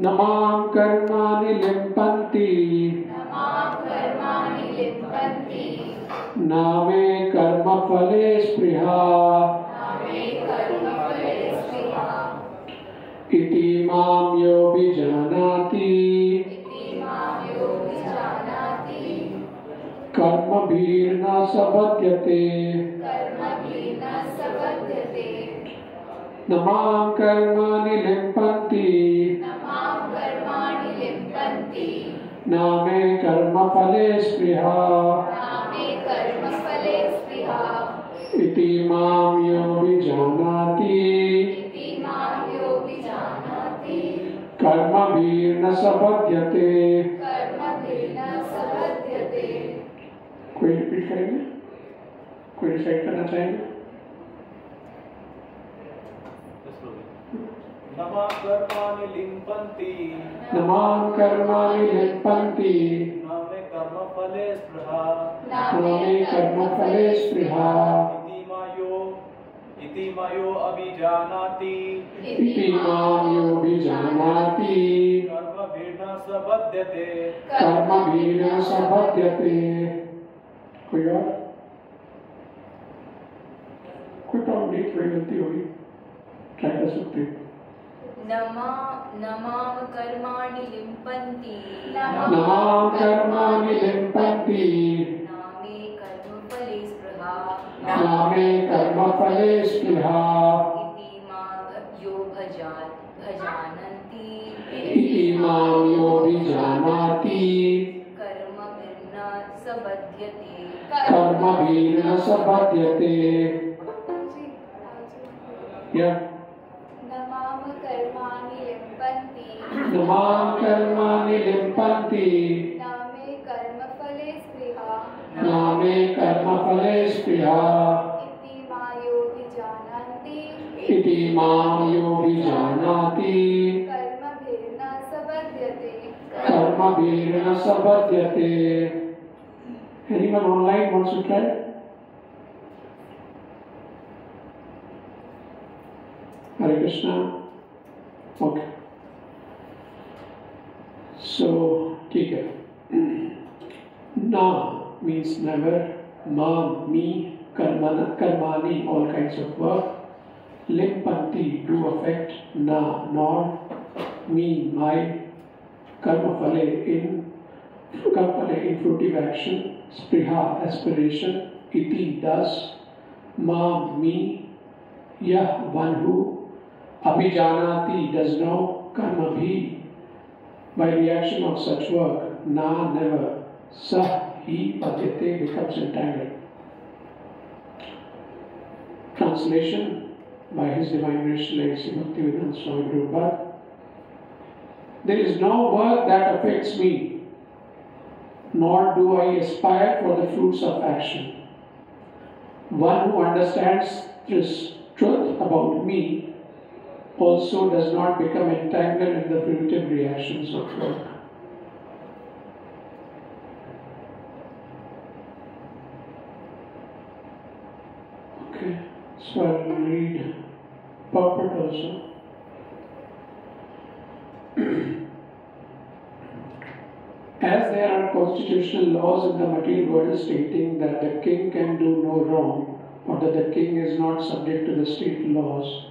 नमां कर्माणि लिम्पन्ति नामे कर्मफले स्पृहा इति मां योऽभिजानाति कर्मभिर्न स बध्यते नमां कर्माणि लिम्पन्ति नामे कर्मफले स्पृहा इति मां योऽभिजानाति कर्मभिर्न स बध्यते। कोई रिपीट करेंगे? कोई रिसाइट करना चाहेंगे? नमां कर्माणि लिम्पन्ति नमां कर्माणि लिम्पन्ति नामे कर्मफले स्पृहा नामे कर्मफले स्पृहा इति मायो अभिजानाति इति मां योऽभिजानाति कर्मभिर्न स बध्यते कर्मभिर्न स बध्यते। कोई और? कोई प्रॉब्लम नहीं, थोड़ी गलती होगी, ट्राई कर सकते हैं। नमां कर्माणि लिम्पन्ति नमां कर्माणि लिम्पन्ति नामे कर्मफले स्पृहा नामे कर्मफले स्पृहा इति मां भजानन्ति इति मां योऽभिजानाति कर्मभिर्न स बध्यते कर्मभिर्न स बध्यते। नमां कर्माणि लिम्पन्ति नमां कर्माणि लिम्पन्ति नामे कर्मफले स्पृहा नामे कर्मफले स्पृहा इति मां योऽभिजानाति इति मां योऽभिजानाति कर्मभिर्न स बध्यते कर्मभिर्न स बध्यते। Anyone online wants to try? Hare Krishna. Okay. So, ठीक है. Na means never. Mam, me. Karmani, all kinds of work. Limpanti, do affect. Na, not. Me, my. Karmafale, in fruitive action. Spriha, aspiration. Iti, thus. Mam, me. Yah, one who. Abhijanati, does know. Karmabhi, by reaction of such work. Na, never. Sah, he, padyate, becomes entangled. Translation by His Divine Grace Legacy Bhaktivedanta Swami Prabhupada. There is no work that affects me, nor do I aspire for the fruits of action. One who understands this truth about me also does not become entangled in the fruitive reactions of work. Okay, so I will read purport also. As there are constitutional laws in the material world stating that the king can do no wrong or that the king is not subject to the state laws,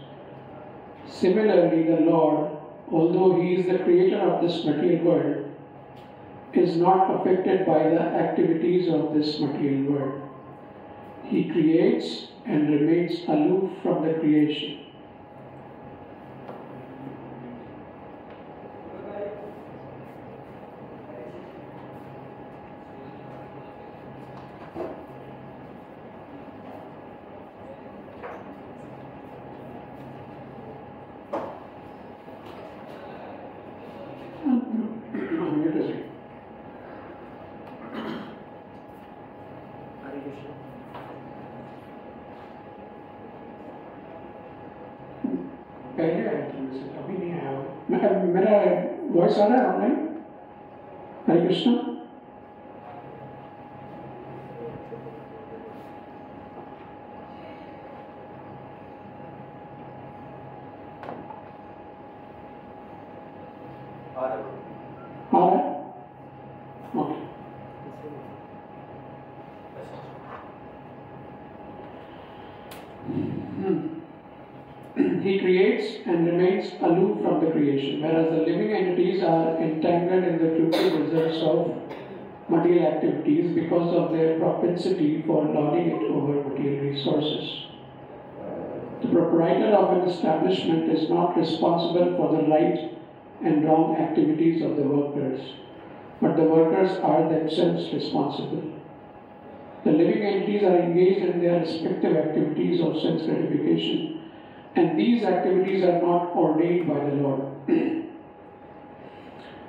similarly the Lord, although He is the creator of this material world, is not affected by the activities of this material world. He creates and remains aloof from the creation. पहले आया था वैसे, अभी नहीं आया। मेरा voice आ रहा है ऑनलाइन? हरे कृष्णा। आ रहा है। आ रहा है? Okay. He creates and remains aloof from the creation, whereas the living entities are entangled in the future results of material activities because of their propensity for lording it over material resources. The proprietor of an establishment is not responsible for the right and wrong activities of the workers, but the workers are themselves responsible. The living entities are engaged in their respective activities of sense gratification, and these activities are not ordained by the Lord.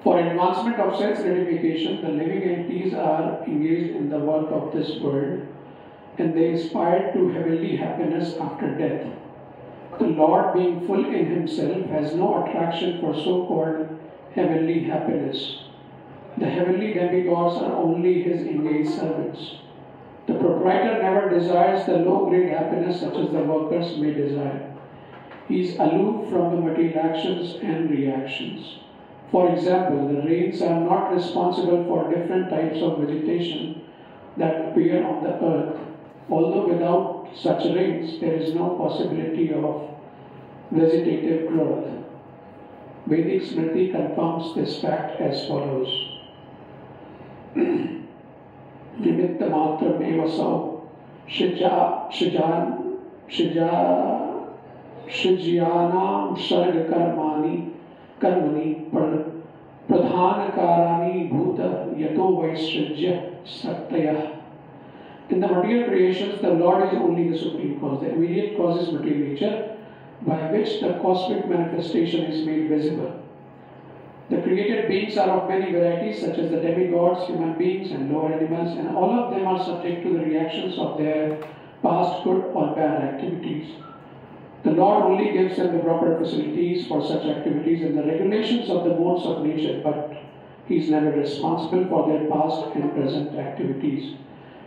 For advancement of sense gratification, the living entities are engaged in the work of this world, and they aspire to heavenly happiness after death. The Lord, being full in himself, has no attraction for so-called heavenly happiness. The heavenly demigods are only his engaged servants. The proprietor never desires the low-grade happiness such as the workers may desire. He is aloof from the material actions and reactions. For example, the rains are not responsible for different types of vegetation that appear on the earth, although without such rains there is no possibility of vegetative growth. Vedic Smriti confirms this fact as follows. Nimitta matram eva sau Shijyanam sarga karmani pradhanakarani bhuta yato vaisrajya sattaya. In the material creations, the Lord is only the supreme cause. The immediate cause is material nature, by which the cosmic manifestation is made visible. The created beings are of many varieties, such as the demigods, human beings, and lower animals, and all of them are subject to the reactions of their past good or bad activities. The Lord only gives them the proper facilities for such activities and the regulations of the modes of nature, but He is never responsible for their past and present activities.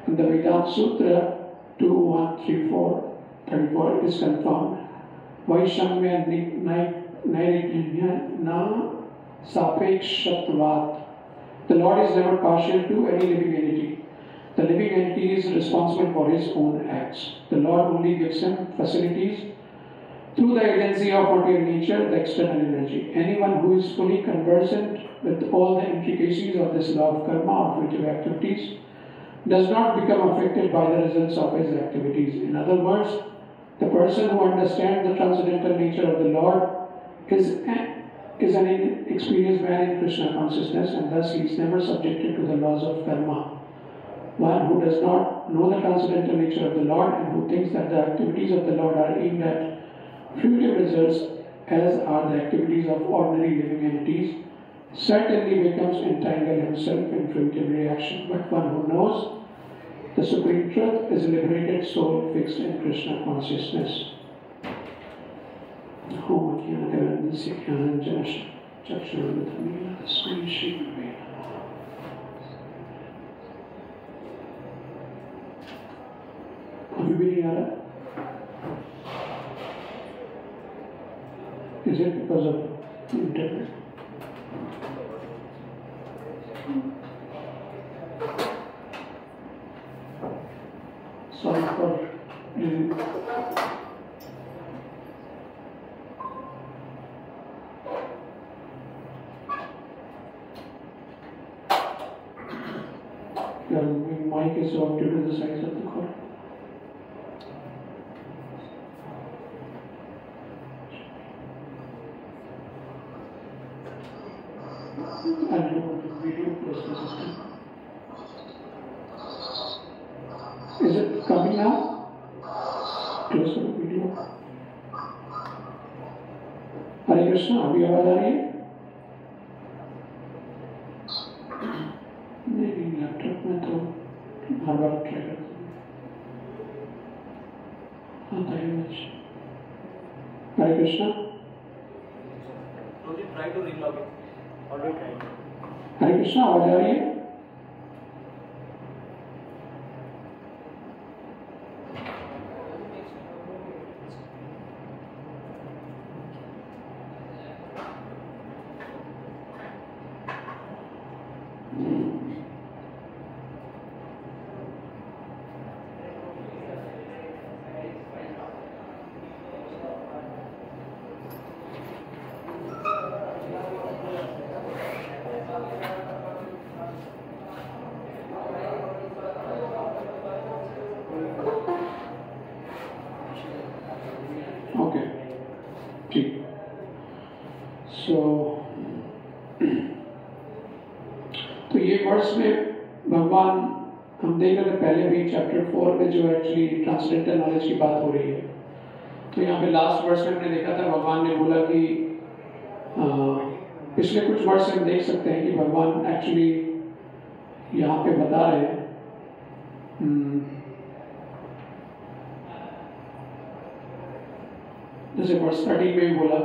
In the Vedanta Sutra 2.1.34, it is confirmed. Vaishamya Nairignya Na Sapekshatvat. The Lord is never partial to any living entity. The living entity is responsible for his own acts. The Lord only gives him facilities through the agency of material nature, the external energy. Anyone who is fully conversant with all the intricacies of this law of karma or future activities does not become affected by the results of his activities. In other words, the person who understands the transcendental nature of the Lord is an experienced man in Krishna consciousness, and thus he is never subjected to the laws of karma. One who does not know the transcendental nature of the Lord and who thinks that the activities of the Lord are aimed at future results, as are the activities of ordinary living entities, certainly becomes entangled himself in fruitive reaction. But one who knows the Supreme Truth is a liberated soul fixed in Krishna consciousness. अभी भी नहीं आ रहा? Is it because of internet? Sorry for your mic is off due to the size of the call. I'll do the video plus the system. Is it coming now? Close to the video. Hare Krishna, अभी आवाज आ रही है? नहीं, laptop में तो हर बार try करता हूँ। हाँ, ताकि हरे Krishna. Try to re-log in. Already tried. हरे कृष्णा, आवाज आ रही है? ओके, ठीक। सो तो ये वर्ड्स में भगवान, हम देख रहे थे पहले भी चैप्टर 4 में जो एक्चुअली ट्रांसडेंटल नॉलेज की बात हो रही है, तो यहाँ पे लास्ट वर्ड्स में हमने देखा था भगवान ने बोला कि पिछले कुछ वर्ड्स से हम देख सकते हैं कि भगवान एक्चुअली यहाँ पे बता रहे हैं जैसे वर्स 30 में भी बोला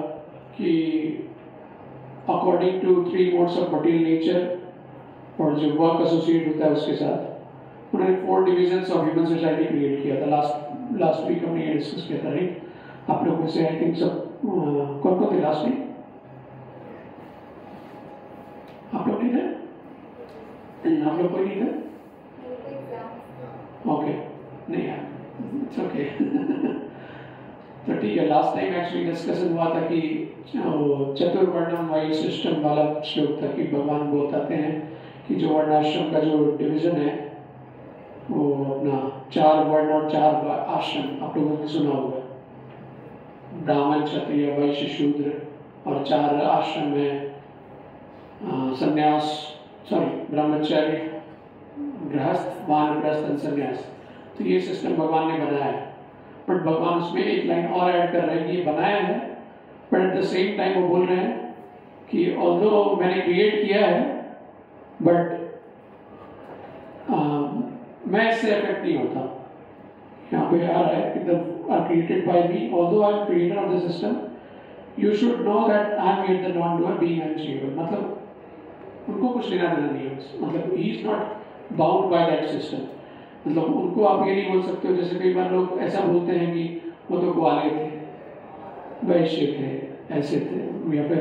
कि according to 3 modes of material nature और जो वर्क एसोसिएट होता है उसके साथ उन्होंने 4 divisions of human society create किया था। लास्ट वीक हमने ये डिस्कस किया था, राइट? आप लोग में से आई थिंक सब कौन कौन थे लास्ट वीक? आप लोग नहीं थे? आप लोग कोई नहीं थे? ओके, नहीं यार, इट्स ओके। तो ठीक है, लास्ट टाइम एक्चुअली डिस्कशन हुआ था कि चतुर्वर्णम वायु सिस्टम वाला श्लोक था कि भगवान बताते हैं कि जो वर्णाश्रम का जो डिवीजन है वो अपना 4 वर्ण और 4 आश्रम आप लोगों ने सुना होगा, ब्राह्मण, क्षत्रिय, वैश्य, शूद्र, और 4 आश्रम है संन्यास, ब्रह्मचर्य, गृहस्थ, वानप्रस्थ और संन्यास। तो ये सिस्टम भगवान ने बनाया है, बट भगवान उसमें एक लाइन और ऐड कर रहे हैं कि ये बनाया है, but at the same time वो बोल रहे हैं कि ऑल्दो मैंने क्रिएट किया है बट मैं इससे अफेक्ट नहीं होता। यहाँ पे आ रहा है कि they are created by me, although I am creator of the system, you should know that I am here the non doer being unchangeable. मतलब उनको कुछ लेना देना नहीं है, मतलब he is not bound by that system. मतलब उनको आप ये नहीं बोल सकते हो, जैसे कई बार लोग ऐसा बोलते हैं कि वो तो ग्वाले थे, वैश्य थे, ऐसे थे, या फिर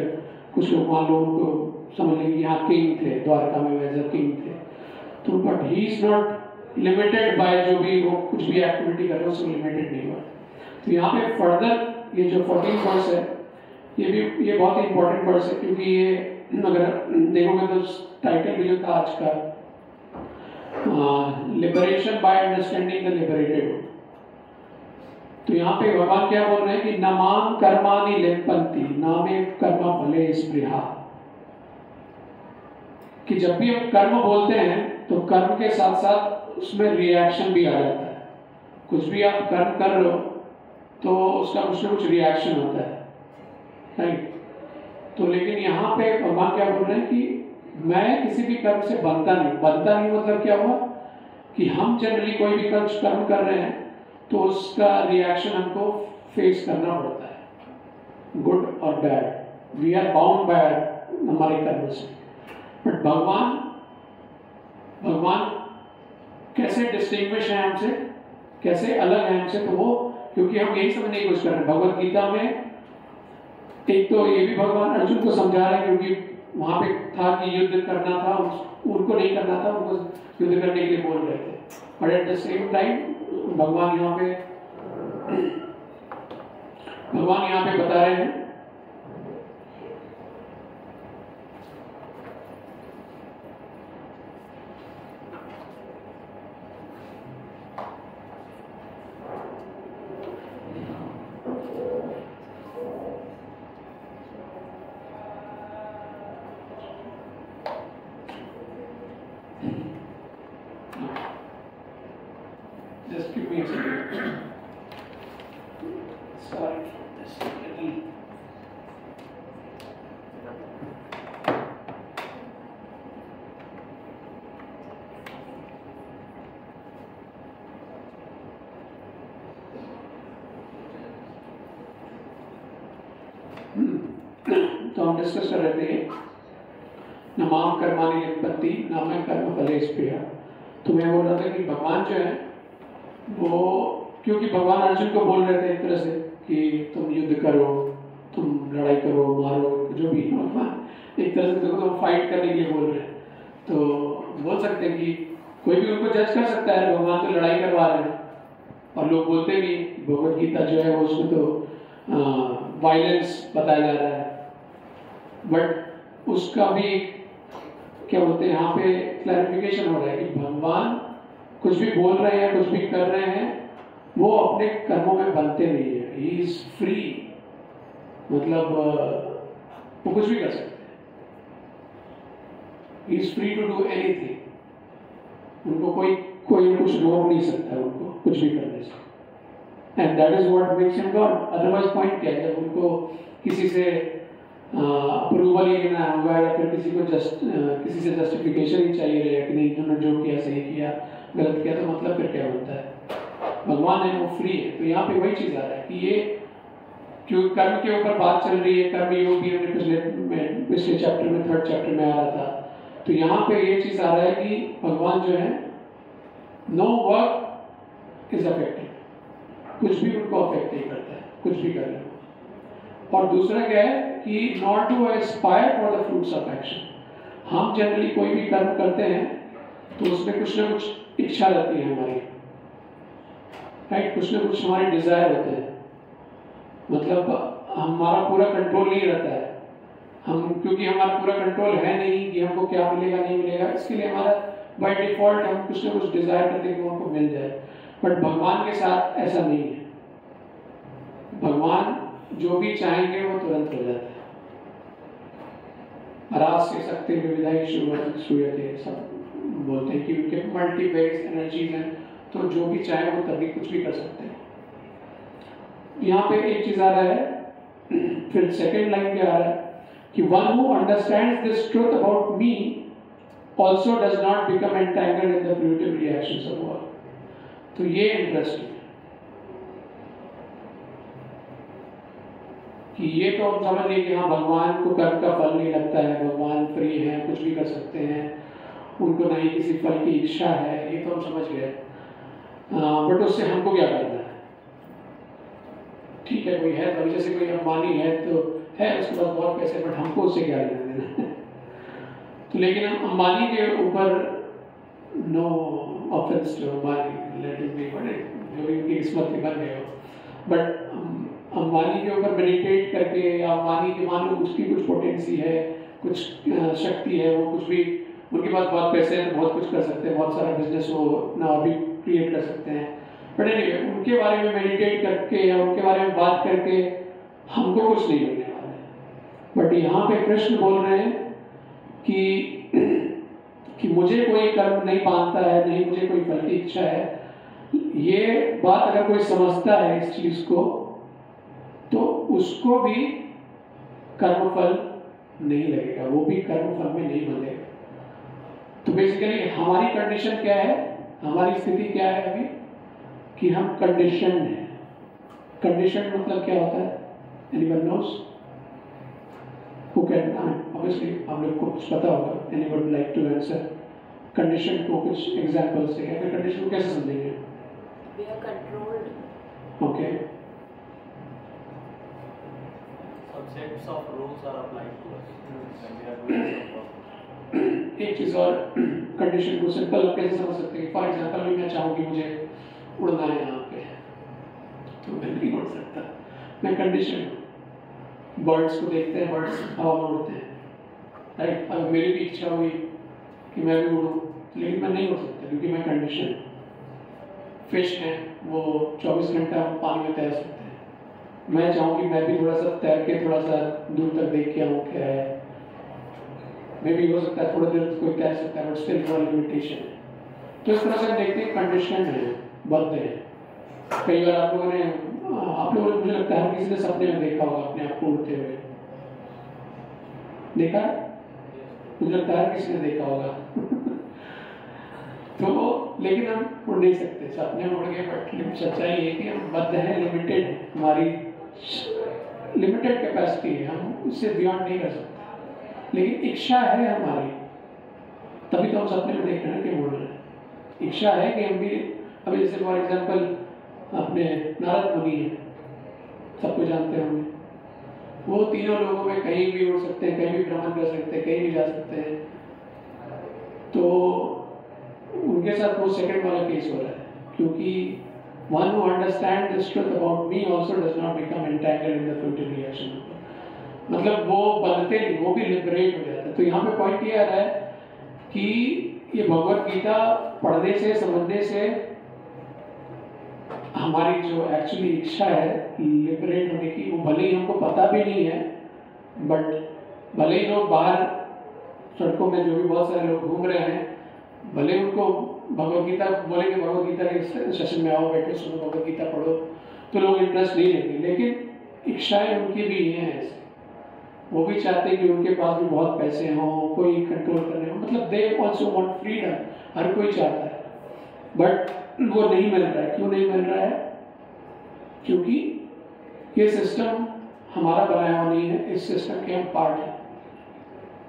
कुछ लोग मान लो उनको समझ लेंगे कि हाँ किंग थे, द्वारका में वैसे किंग थे। तो but he is not limited by जो भी वो कुछ भी एक्टिविटी कर रहे हैं उसको लिमिटेड नहीं हुआ। तो यहाँ पे फर्दर ये जो 14 वर्स है ये बहुत ही इंपॉर्टेंट वर्स है, क्योंकि ये अगर देखोगे तो टाइटल भी जो था आज का liberation by understanding the liberated. तो यहाँ पे भगवान क्या बोल रहे हैं कि नमाम कर्माणि लिम्पन्ति नामे कर्म फले स्पृहा, कि जब भी हम कर्म बोलते हैं तो कर्म के साथ साथ उसमें रिएक्शन भी आ जाता है। कुछ भी आप कर्म कर रहे हो तो उसका कुछ ना कुछ रिएक्शन होता है, राइट? तो लेकिन यहाँ पे भगवान क्या बोल रहे हैं कि मैं किसी भी कर्म से बनता नहीं मतलब क्या हुआ कि हम जनरली कोई भी कर्म कर रहे हैं तो उसका रिएक्शन हमको फेस करना पड़ता है, गुड और bad. We are bound by हमारे कर्म से। बट भगवान कैसे डिस्टिंग्विश है हमसे, कैसे अलग है हमसे? तो वो क्योंकि हम यही समझने की कोशिश कर रहे हैं भगवत गीता में। एक तो ये भी भगवान अर्जुन को समझा रहे हैं, क्योंकि वहां पे था कि युद्ध करना था, उनको नहीं करना था, उनको युद्ध करने के लिए बोल रहे थे। और एट द सेम टाइम भगवान यहाँ पे बता रहे हैं Just give me a second. Sorry for this little. तो हम डिस्कस कर रहे थे नमाम कर्माणि लिम्पन्ति नामे कर्म फले स्पृहा। तो मैं बोल रहा था कि भगवान जो है वो, क्योंकि भगवान अर्जुन को बोल रहे थे एक तरह से कि तुम युद्ध करो, तुम लड़ाई करो, मारो, जो भी भगवान एक तरह से देखो तो फाइट करने के लिए बोल रहे हैं। तो बोल सकते हैं कि कोई भी उनको जज कर सकता है, भगवान तो लड़ाई करवा रहे हैं, और लोग बोलते भी भगवत गीता जो है वो उसमें तो वायलेंस बताया जा रहा है, बट उसका भी क्या बोलते हैं यहाँ पे क्लैरिफिकेशन हो रहा है कि भगवान कुछ भी बोल रहे हैं, कुछ भी कर रहे हैं, वो अपने कर्मों में बनते नहीं है। ही इज फ्री, मतलब वो कुछ भी कर सकते हैं। He is free to do anything. उनको कोई कुछ रोक नहीं सकता उनको कुछ भी करने से। And that is what makes him God. Otherwise point क्या है, जब उनको किसी से अप्रूवल ही लेना होगा या फिर किसी से जस्टिफिकेशन ही चाहिए रहेगा कि नहीं तुमने जो किया सही किया, गलत किया, तो मतलब फिर क्या बनता है? भगवान है वो फ्री है। तो यहाँ पे वही चीज आ रहा है कि ये क्यों कर्म के ऊपर बात चल रही है, कर्म योग भी हमने पिछले चैप्टर में 3rd चैप्टर में आ रहा था, तो यहाँ पे ये चीज आ रहा है कि भगवान जो है नो वर्क इज अफेक्टेड, कुछ भी उनको अफेक्ट नहीं करता है, कुछ भी कर रहे हो। और दूसरा क्या है कि not to aspire for the fruits of action. हम जनरली कोई भी कर्म करते हैं तो उसमें कुछ ना कुछ इच्छा रहती है हमारी, राइट? कुछ ना कुछ हमारे डिजायर होते हैं, मतलब हमारा पूरा कंट्रोल नहीं रहता है। क्योंकि हमारा पूरा कंट्रोल है नहीं कि हमको क्या मिलेगा नहीं मिलेगा, इसके लिए हमारा बाय डिफॉल्ट हम कुछ ना कुछ डिजायर करते हैं कि हमको मिल जाए। बट भगवान के साथ ऐसा नहीं है। भगवान जो भी चाहेंगे वो तुरंत हो जाता है। अरास्य शक्ति विविधाई श्रूयते, सब बोलते हैं कि उनके मल्टीवेरियस एनर्जीज हैं, तो जो भी चाहे वो तभी कुछ भी कर सकते हैं। यहाँ पे एक चीज आ रहा है, फिर सेकेंड लाइन क्या आ रहा है कि one who understands this truth about me also does not become entangled in the fruitive reactions of work। तो ये इंटरेस्टिंग है कि ये तो हम समझ लिए कि हाँ भगवान को कर्म का फल नहीं लगता है, भगवान फ्री है, कुछ भी कर सकते हैं, उनको नहीं किसी फल की इच्छा है, ये तो हम समझ गए। बट उससे हमको क्या करना है? ठीक है, कोई है तो जैसे कोई अंबानी है तो है, उसके पास बहुत पैसे, बट हमको उससे क्या लेना देना? तो लेकिन हम अंबानी के ऊपर, no offence to Ambani, let it be, जो भी उनकी किस्मत में बन गए हो, बट अंबानी के ऊपर मेडिटेट करके या अंबानी के मान लो उसकी कुछ पोटेंसी है, कुछ शक्ति है, वो कुछ भी, उनके पास बहुत पैसे हैं तो बहुत कुछ कर सकते हैं, बहुत सारा बिजनेस वो अपना और भी क्रिएट कर सकते हैं। बट एनीवे उनके बारे में मेडिटेट करके या उनके बारे में बात करके हमको कुछ नहीं मिलने वाला है। बट यहाँ पे कृष्ण बोल रहे हैं कि मुझे कोई कर्म नहीं बांधता है, नहीं मुझे कोई फल की इच्छा है। ये बात अगर कोई समझता है इस चीज को, तो उसको भी कर्मफल नहीं लगेगा, वो भी कर्मफल में नहीं बंधेगा। तो बेसिकली हमारी कंडीशन क्या है, हमारी स्थिति क्या है अभी, कि हम कंडीशन है। कंडीशन मतलब क्या होता है? Anyone nose? Who can? Obviously, आप लोग को कुछ पता होगा। Anyone would like to answer? Condition को कुछ examples से क्या? फिर condition को कैसे समझेंगे? We are controlled. Okay. Some sets of rules are applied to us when we are doing some work. एक चीज और, कंडीशन को सिंपल कैसे समझ सकते हैं? फॉर एग्जाम्पल मैं चाहूँ कि मुझे उड़ना है यहाँ पे, तो मैं नहीं उड़ सकता, मैं कंडीशन। बर्ड्स को देखते हैं, बर्ड्स हवा में उड़ते हैं, राइट? अब मेरी भी इच्छा हुई कि मैं भी उड़ूँ, लेकिन मैं नहीं उड़ सकता क्योंकि मैं कंडीशन। फिश हैं, वो 24 घंटा पानी में तैर सकते हैं, मैं चाहूँ कि मैं भी थोड़ा सा तैर के थोड़ा सा दूर तक देख के आऊँ क्या है, मे भी हो सकता है थोड़ा देर कोई तैर सकता है, बट स्टिल थोड़ा लिमिटेशन है। तो इस तरह से हम देखते हैं कंडीशन है, बद्ध है। कई बार आप लोगों ने मुझे लगता है किसी ने सपने में देखा होगा अपने आप को उड़ते हुए, देखा? मुझे लगता है किसी ने देखा होगा। तो लेकिन हम उड़ नहीं सकते, सपने में उड़ गए, बट सच्चाई है कि हम बद्ध हैं, लिमिटेड है, हमारी लिमिटेड कैपेसिटी है, हम उससे बियॉन्ड नहीं कर सकते। लेकिन इच्छा है हमारी, तभी तो हम सपने में देख रहे हैं कि उड़ रहे हैं। इच्छा है कि हम भी, अभी जैसे फॉर एग्जाम्पल अपने नारद मुनि हैं, सबको जानते होंगे, वो तीनों लोगों में कहीं भी उड़ सकते हैं, कहीं भी भ्रमण कर सकते हैं, कहीं भी जा सकते हैं। तो उनके साथ वो सेकंड वाला केस हो रहा है, क्योंकि one who understand this truth about me also does not become entangled in the futile reaction. मतलब वो बदलते नहीं, वो भी लिबरेट हो जाता है। तो यहाँ पे पॉइंट ये आ रहा है कि ये भगवत गीता पढ़ने से, समझने से हमारी जो एक्चुअली इच्छा है लिबरेट होने की, वो भले ही हमको पता भी नहीं है, बट भले ही लोग बाहर सड़कों में जो भी बहुत सारे लोग घूम रहे हैं, भले उनको भगवत गीता बोलेंगे, भगवत गीता के सेशन में आओ, बैठो, सुनो, भगवत गीता पढ़ो, तो लोग इंटरेस्ट नहीं लेंगे। लेकिन इच्छाएं उनकी भी ये हैं ऐसे, वो भी चाहते हैं कि उनके पास भी बहुत पैसे हों, कोई कंट्रोल करने हो, मतलब दे ऑल्सो वांट फ्रीडम, हर कोई चाहता है, बट वो नहीं मिल रहा है। क्यों नहीं मिल रहा है? क्योंकि ये सिस्टम हमारा बनाया हुआ नहीं है, इस सिस्टम के हम पार्ट हैं।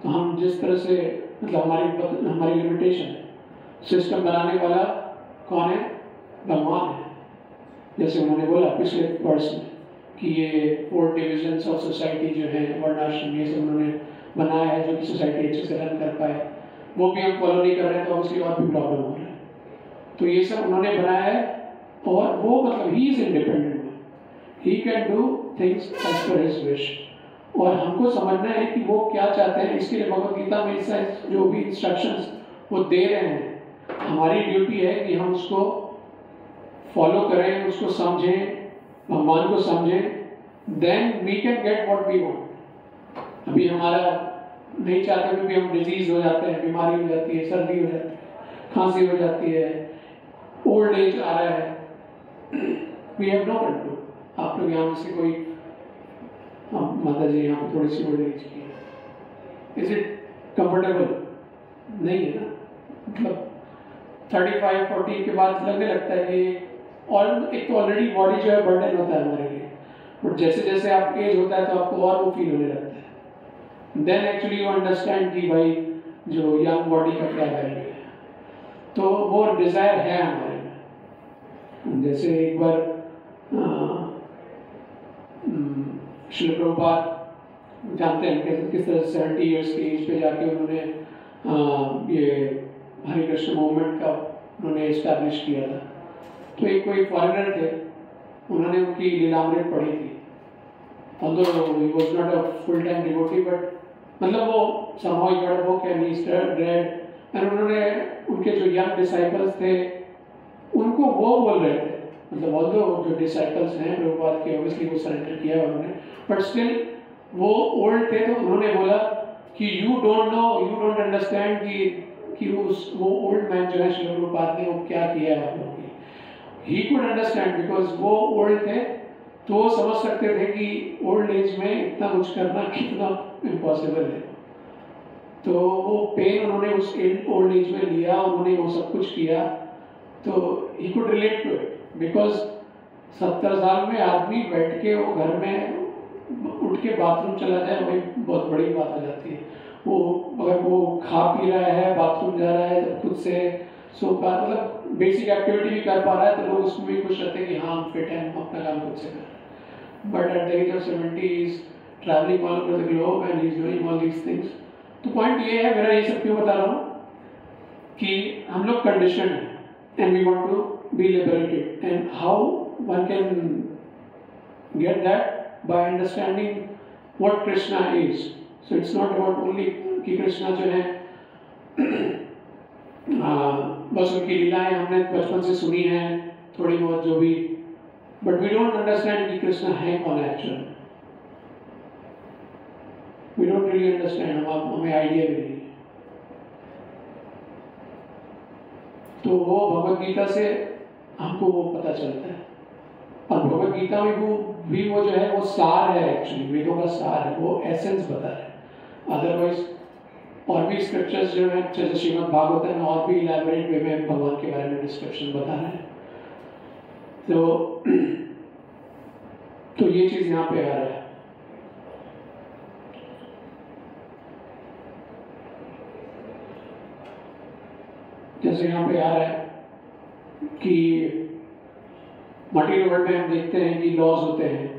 तो हम जिस तरह से, मतलब हमारी लिमिटेशन है, सिस्टम बनाने वाला कौन है? भगवान है। जैसे उन्होंने बोला पिछले वर्ष में कि ये 4 डिविजन्स ऑफ सोसाइटी जो है, वर्णाश्रम, ये सब उन्होंने बनाया है जो कि सोसाइटी अच्छे से रन कर पाए, वो भी हम फॉलो नहीं कर रहे हैं, तो ऑब्वियसली और भी प्रॉब्लम हो रहा है। तो ये सब उन्होंने बनाया है, और वो मतलब he is independent, he can do things as per his wish, और हमको समझना है कि वो क्या चाहते हैं। इसके लिए भगवत गीता में ऐसा जो भी इंस्ट्रक्शंस वो दे रहे हैं, हमारी ड्यूटी है कि हम उसको फॉलो करें, उसको समझें, भगवान को समझें, then we can get what we want. अभी हमारा नहीं चाहते क्योंकि हम डिजीज हो जाते हैं, बीमारी हो जाती है, सर्दी हो जाती है, खांसी हो जाती है, ओल्ड एज आ रहा है, वी हैव नो कंट्रोल। आप लोग यहाँ में से कोई, माता जी यहाँ पे थोड़ी सी ओल्ड एज की है, इज इट कंफर्टेबल? नहीं है ना। मतलब 35-40 के बाद लगने लगता है कि, और एक तो ऑलरेडी बॉडी जो है बर्डन होता है हमारे लिए, बट जैसे जैसे आप एज होता है तो आपको और वो फील होने लगता है। देन एक्चुअली यू अंडरस्टैंड कि भाई जो यंग बॉडी का क्या वैल्यू है। तो वो डिजायर है हमारे में। जैसे एक बार श्री प्रभुपाद जानते हैं किस तरह 70 इयर्स की एज पे जाके उन्होंने ये हरे कृष्ण मूवमेंट का उन्होंने इस्टेब्लिश किया था। तो एक कोई फॉरेनर थे, उन्होंने उनकी लीलामृत पढ़ी थी, although he was not a full time devotee, but मतलब वो somehow he got a book and he read, and उन्होंने उनके जो यंग डिसाइपल्स थे उनको वो बोल रहे थे, मतलब although जो डिसाइपल्स हैं प्रभुपाद के, obviously वो सरेंडर किया उन्होंने, बट स्टिल वो ओल्ड थे, तो उन्होंने बोला कि you don't know, you don't understand कि वो ओल्ड मैन जो है श्री प्रभुपाद ने वो क्या किया है आप लोगों की। ही कुड अंडरस्टैंड बिकॉज वो ओल्ड थे, तो वो समझ सकते थे कि ओल्ड एज में इतना कुछ करना कितना इम्पॉसिबल है। तो वो पेन उन्होंने उस ओल्ड एज में लिया, उन्होंने वो सब कुछ किया, तो he could relate to it, because 70 साल में आदमी बैठ के वो घर में उठ के बाथरूम चला जाए, वही बहुत बड़ी बात हो जाती है। वो अगर वो खा पी रहा है, बाथरूम जा रहा है, जब खुद से सो पा, मतलब बेसिक एक्टिविटी भी कर पा रहा है, तो लोग उसमें भी खुश रहते हैं कि हाँ हम फिट हैं, हम अपना काम खुद से कर रहे हैं। But at the age of 70 he is travelling all over the globe and he is doing all these things. तो पॉइंट ये है, मेरा ये सब क्यों बता रहा हूँ कि हम लोग कंडीशन है and we want to be liberated, and how one can get that by understanding what Krishna is. So it's not about only कि कृष्णा जो है बस उनकी लीलाएं हमने बचपन से सुनी हैं थोड़ी बहुत जो भी, बट वी डोंट अंडरस्टैंड कि कृष्णा है कौन actual. We don't really understand, हमें आइडिया भी नहीं। तो वो भगवत गीता से हमको वो पता चलता है, और भगवत गीता में वो जो है वो सार है, एक्चुअली वेदों का सार है, वो एसेंस बता रहा है। अदरवाइज और भी स्क्रिप्चर्स जो है जैसे श्रीमद् भागवत में और भी इलैबोरेट वे में भगवान के बारे में डिस्क्रिप्शन बता रहे हैं। तो ये चीज यहाँ पे आ रहा है। जैसे यहाँ पे आ रहा है कि मटीरियल वर्ल्ड में हम देखते हैं कि लॉज होते हैं,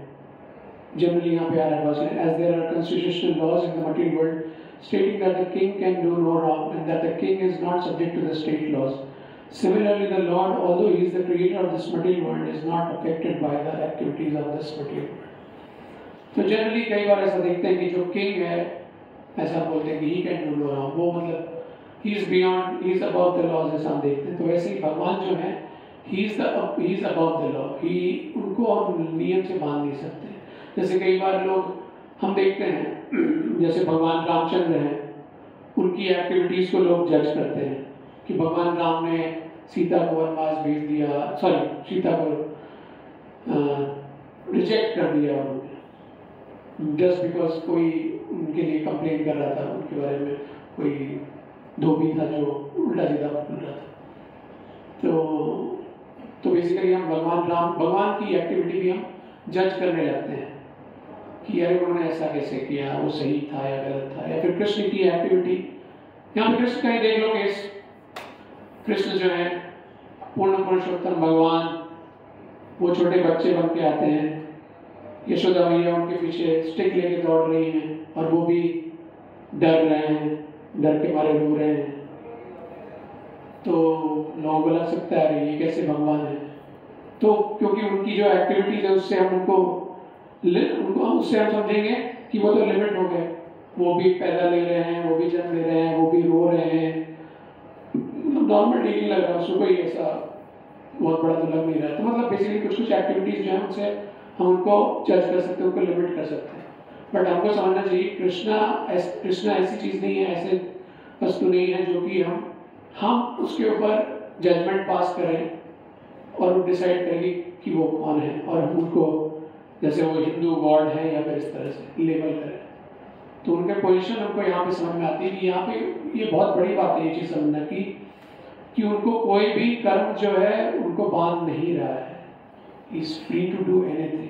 जनरली यहाँ पे आ रहा है as there are constitutional laws in the material world, stating that the king can do no wrong and that the king is not subject to the state laws. Similarly, the Lord, although He is the creator of this material world, is not affected by the activities of this material world. तो generally कई बार ऐसा देखते हैं कि जो king है ऐसा बोलते हैं कि he can do no wrong, वो मतलब he is beyond, he is above the laws, ऐसा हम देखते हैं। तो वैसे ही भगवान जो है he is above the law, ही उनको हम नियम से बांध नहीं सकते। जैसे कई बार लोग हम देखते हैं, जैसे भगवान रामचंद्र हैं, उनकी एक्टिविटीज को लोग जज करते हैं कि भगवान राम ने सीता को वनवास भेज दिया, सीता को रिजेक्ट कर दिया उन्होंने, जस्ट बिकॉज कोई उनके लिए कंप्लेन कर रहा था, उनके बारे में कोई धोबी था जो उल्टा सीधा बोल रहा था। तो बेसिकली हम भगवान की एक्टिविटी भी हम जज करने लगते हैं कि अरे उन्होंने ऐसा कैसे किया, वो सही था या गलत था। या फिर कृष्ण की एक्टिविटी, यहाँ पे कृष्ण का ही देख लो केस, कृष्ण जो है पूर्ण पुरुषोत्तम भगवान, वो छोटे बच्चे बन के आते हैं, यशोदा मैया उनके पीछे स्टिक लेके दौड़ रही हैं और वो भी डर रहे हैं, डर के मारे रो रहे हैं। तो लोग बोला सकता है ये कैसे भगवान है? तो क्योंकि उनकी जो एक्टिविटीज है उससे हम उससे हम समझेंगे कि वो तो लिमिट हो गए, वो भी पैदा ले रहे हैं, वो भी जन्म ले रहे हैं, वो भी रो रहे हैं, नॉर्मल डीलिंग लग रहा है, उसको कोई ऐसा बहुत बड़ा तो लग नहीं रहा। तो मतलब बेसिकली कुछ एक्टिविटीज जो है उनसे हम उनको जज कर सकते हैं, उनको लिमिट कर सकते हैं। बट हमको समझना चाहिए कृष्णा ऐसी चीज नहीं है, ऐसे वस्तु नहीं है जो कि हम उसके ऊपर जजमेंट पास करें और डिसाइड करेंगे कि वो कौन है, और हम उनको जैसे वो हिंदू गॉड है या फिर इस तरह से लेबल करें। तो उनके पोजीशन हमको यहाँ पे समझ में आती है कि यहाँ पे ये बहुत बड़ी बात है ये चीज समझना कि उनको कोई भी कर्म जो है उनको बांध नहीं रहा है, is free to do anything.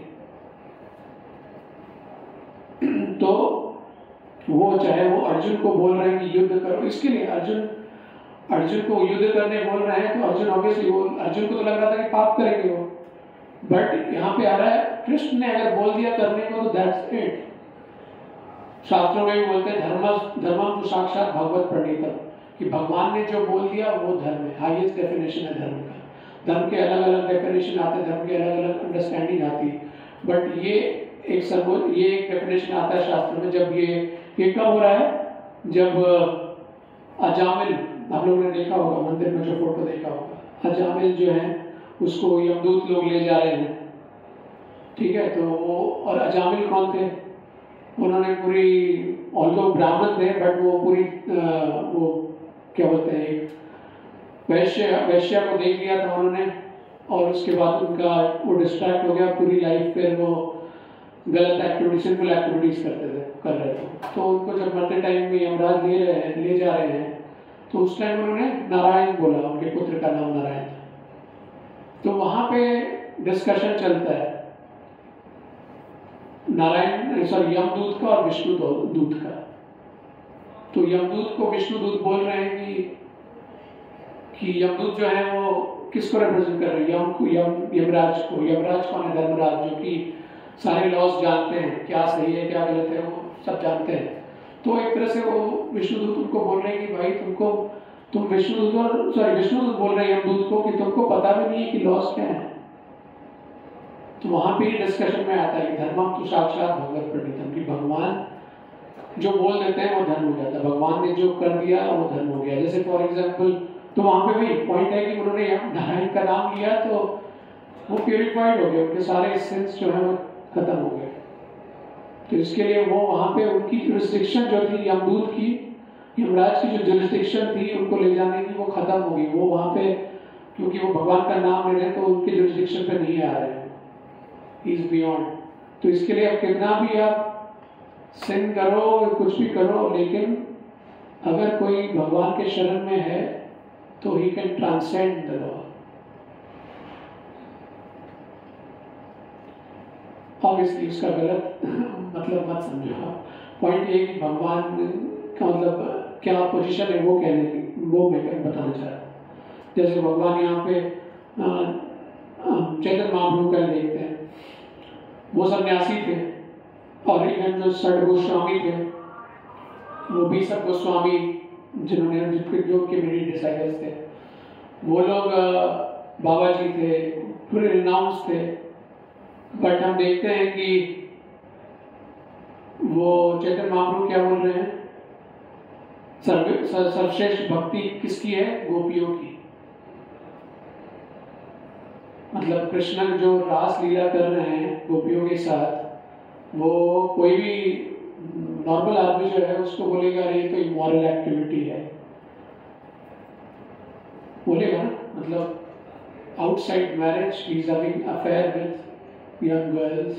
तो वो चाहे वो अर्जुन को बोल रहे हैं कि युद्ध करो, इसके लिए अर्जुन को युद्ध करने बोल रहे हैं, तो अर्जुन ऑब्वियसली अर्जुन को तो लग रहा था कि पाप करेंगे वो, बट यहाँ पे आ रहा है कृष्ण ने अगर बोल दिया करने को तो दैट्स इट। शास्त्रों में भी बोलते हैं धर्मम तो साक्षात भगवत प्रणीतम, कि भगवान ने जो बोल दिया वो धर्म है, हाईएस्ट डेफिनेशन है धर्म का। धर्म के अलग अलग डेफिनेशन आते हैं, धर्म की अलग अलग अंडरस्टैंडिंग आती है, बट ये एक डेफिनेशन आता है शास्त्र में। जब ये कब हो रहा है, जब अजामिल, आप लोगों ने देखा होगा मंदिर में जो फोटो देखा होगा, अजामिल जो है उसको यमदूत लोग ले जा रहे हैं, ठीक है। तो वो, और अजामिल कौन थे? उन्होंने पूरी, ऑल्दो ब्राह्मण थे बट वो पूरी वो क्या बोलते हैं, वैश्या को देख लिया था उन्होंने, और उसके बाद उनका वो डिस्ट्रैक्ट हो गया, पूरी लाइफ फिर वो गलत एक्टिविटी, सिंपल एक्टिविटीज कर रहे थे। तो उनको जब मरते टाइम में यमराज ले जा रहे हैं, तो उस टाइम उन्होंने नारायण बोला, उनके पुत्र का नाम नारायण था। तो वहां पे डिस्कशन चलता है यमदूत का और विष्णु दूत का। तो यमदूत को विष्णु दूत बोल रहे हैं कि यमदूत जो है वो किसको रिप्रेजेंट कर रहे हैं? यमराज को। यमराज कौन है? धर्मराज, जो कि सारे लॉज जानते हैं, क्या सही है क्या गलत है वो सब जानते हैं। तो एक तरह से वो विष्णुदूत उनको बोल रहे हैं कि भाई तुम विष्णुदूत बोल रहे हैं यमदूत को कि तुमको पता भी नहीं है कि लॉज क्या है। तो वहां पे डिस्कशन में आता है कि धर्मम तो साक्षात भगवत प्रणीतम, कि भगवान जो बोल देते हैं वो धर्म हो जाता है, भगवान ने जो कर दिया वो धर्म हो गया। जैसे फॉर एग्जाम्पल, तो वहां पे वही पॉइंट है कि उन्होंने नारायण का नाम लिया तो वो प्यूरिफाइड हो गए, उनके सारे सेंस जो है वो खत्म हो गए। तो इसके लिए वो वहां पे उनकी जुरिस्डिक्शन जो थी यमदूत की, यमराज की जो जुरिस्डिक्शन थी उनको ले जाने की, वो खत्म हो गई। वो वहां पे क्योंकि वो भगवान का नाम ले रहे हैं तो उनके जुरिस्डिक्शन पे नहीं आ रहे हैं, ही इज बियॉन्ड। तो इसके लिए अब कितना भी आप सिन करो, कुछ भी करो, लेकिन अगर कोई भगवान के शरण में है तो he can transcend the law. Obviously उसका गलत मतलब मत समझो। पॉइंट ये कि भगवान का मतलब क्या पोजीशन है वो कहने की, वो मैं बताना चाह रहा हूँ। जैसे भगवान यहाँ पे चैतन्य महाप्रभु का देखते हैं, वो सन्यासी थे, और इवन जो षड गोस्वामी थे वो भी सब गोस्वामी जिन्होंने जो के मेरे डिसाइबल्स थे, वो लोग बाबा जी थे, पूरे रिनाउंस थे। बट हम देखते हैं कि वो चैतन्य महाप्रभु क्या बोल रहे हैं, सर्वश्रेष्ठ भक्ति किसकी है? गोपियों की। मतलब कृष्ण जो रास लीला कर रहे हैं गोपियों के साथ, वो कोई भी नॉर्मल आदमी जो है उसको बोलेगा अरे ये तो इमोरल एक्टिविटी है, बोलेगा ना। मतलब outside marriage he is having affair with young girls,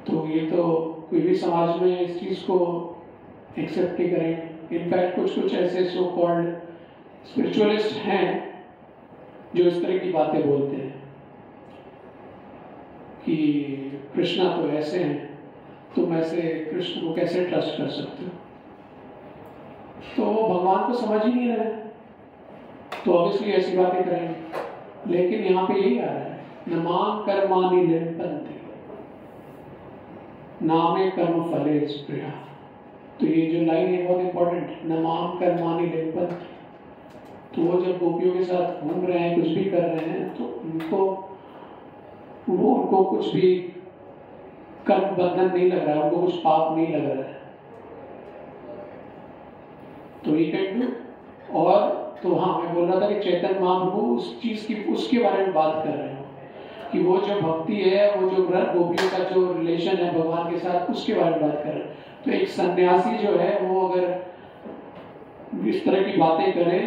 तो ये तो कोई भी समाज में इस चीज को एक्सेप्ट नहीं करेंगे। इनफैक्ट कुछ ऐसे सो कॉल्ड स्पिरिचुअलिस्ट हैं जो इस तरह की बातें बोलते हैं कि कृष्णा तो ऐसे हैं, तुम ऐसे कृष्ण को कैसे ट्रस्ट कर सकते हो? तो वो भगवान को समझ ही नहीं रहे, तो ऑब्वियसली ऐसी बातें करेंगे। लेकिन यहाँ पे यही आ रहा है, नमाम कर्माणि लिम्पन्ति नामे कर्म फले स्पृहा। तो ये जो लाइन है बहुत इंपॉर्टेंट, नमाम कर्माणि लिम्पन्ति। तो वो जब गोपियों के साथ घूम रहे हैं, कुछ भी कर रहे हैं, तो उनको कुछ भी कर्म बंधन नहीं लग रहा है, उनको कुछ पाप नहीं लग रहा है, तो ये कैन डू। और तो हाँ, मैं बोल रहा था कि चैतन्य महाप्रभु उस चीज की उसके बारे में बात कर रहे हो कि वो जो भक्ति है, वो जो गोपियों का जो रिलेशन है भगवान के साथ, उसके बारे में बात कर रहे हैं। तो एक सन्यासी जो है वो अगर इस तरह की बातें करे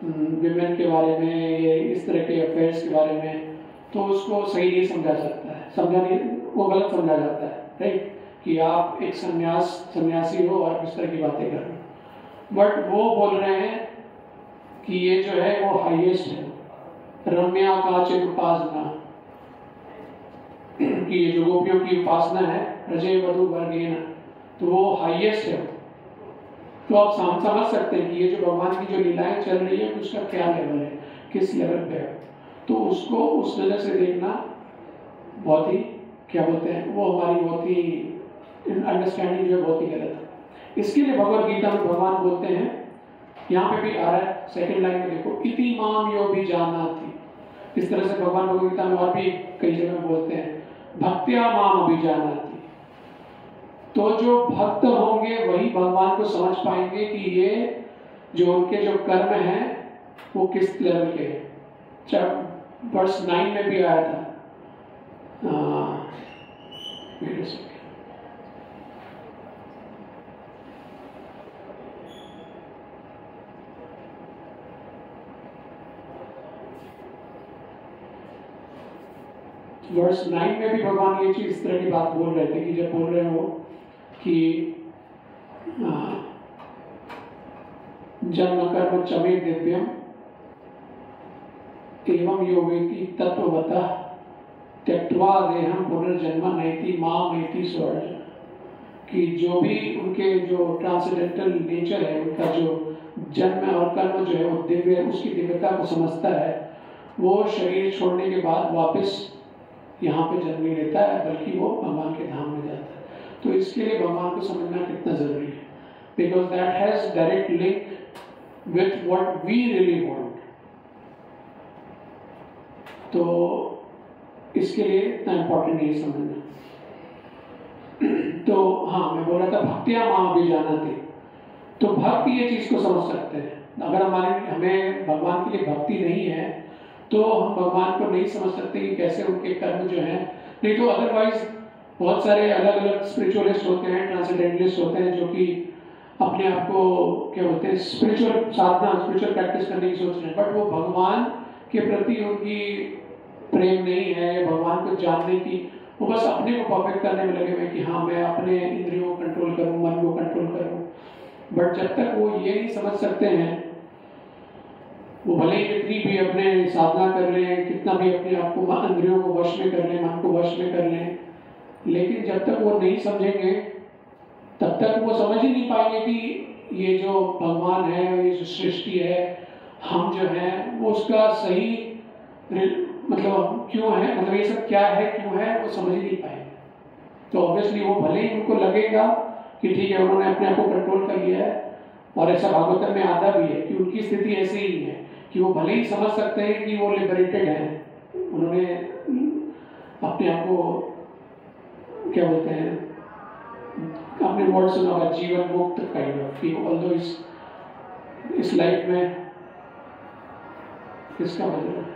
विमेन के बारे में या इस तरह के अफेयर्स के बारे में, तो उसको सही नहीं समझा सकता है, समझा नहीं, वो गलत समझा जाता है, राइट? कि आप एक सन्यासी हो और इस तरह की बातें कर रहे हो। बट वो बोल रहे हैं कि ये जो है वो हाईएस्ट है, रम्या काचित उपासना, कि ये जो गोपियों की उपासना है रजय वधु वर्गेन, तो वो हाईएस्ट है। तो आप समझ सकते हैं कि ये जो भगवान की जो लीलाएं चल रही है उसका क्या लेवल है, किस लेवल पे है। तो उसको उस नजर से देखना बहुत ही, क्या बोलते हैं, वो हमारी बहुत ही अंडरस्टैंडिंग जो है बहुत ही गलत है। इसके लिए भगवद गीता में भगवान बोलते हैं, यहाँ पे भी आ रहा है सेकंड लाइन में देखो, इति माम यो भी जानाति। इस तरह से भगवान भगवद गीता में और भी कई जगह बोलते हैं, भक्त्या माम अभिजानाति। तो जो भक्त होंगे वही भगवान को समझ पाएंगे कि ये जो उनके जो कर्म हैं वो किस लेवल के हैं। जब वर्ष 9 में भी आया था, वर्ष 9 में भी भगवान ये चीज इस तरह की बात बोल रहे थे कि जब बोल रहे हो कि जन्म कर्म चमे दिव्यम एवं योगेति तत्ववतः त्यक्त्वा देहम पुनर्जन्म नैति माम नैति स्वर्ण। कि जो भी उनके जो ट्रांसेंडेंटल नेचर है, उनका जो जन्म और कर्म जो है वो दिव्य, उसकी दिव्यता को समझता है, वो शरीर छोड़ने के बाद वापस यहाँ पे जन्म नहीं लेता है, बल्कि वो भगवान के धाम में जाता है। तो इसके लिए भगवान को समझना कितना जरूरी है, because that has direct link with what we really want. तो इसके लिए इतना इंपॉर्टेंट है समझना। तो हाँ, मैं बोल रहा था भक्तिया मां भी जाना थे, तो भक्त ये चीज को समझ सकते हैं। अगर हमें भगवान के लिए भक्ति नहीं है तो हम भगवान को नहीं समझ सकते कि कैसे उनके कर्म जो हैं। नहीं तो अदरवाइज बहुत सारे अलग अलग स्पिरिचुअलिस्ट होते हैं, ट्रांसेंडेंटलिस्ट होते हैं, जो कि अपने आप को क्या बोलते हैं, स्पिरिचुअल साधना, स्पिरिचुअल प्रैक्टिस करने की सोच रहे हैं, बट वो भगवान के प्रति उनकी प्रेम नहीं है, भगवान को जानने की, वो बस अपने को परफेक्ट करने में लगे हुए कि हाँ मैं अपने इंद्रियों को कंट्रोल करूं, मन को कंट्रोल करूं। बट जब तक वो ये नहीं समझ सकते हैं, वो भले ही कितनी भी अपने साधना कर लें, कितना भी अपने आप को इंद्रियों को वश में कर लें, मन को वश में कर लें, लेकिन जब तक वो नहीं समझेंगे तब तक वो समझ ही नहीं पाएंगे कि ये जो भगवान है, ये जो सृष्टि है, हम जो है वो उसका सही मतलब क्यों है, मतलब ये सब क्या है, क्यों है, वो समझ ही नहीं पाएंगे। तो ऑब्वियसली वो भले ही उनको लगेगा कि ठीक है उन्होंने अपने आप को कंट्रोल कर लिया है, और ऐसा भागवतम में आता भी है कि उनकी स्थिति ऐसी ही है कि वो भले ही समझ सकते हैं कि वो लिबरेटेड हैं, उन्होंने अपने आप को क्या बोलते हैं, अपने वर्ड सुना होगा जीवन मुक्त काइंड ऑफ, कि ऑल्दो इस लाइफ में किसका मतलब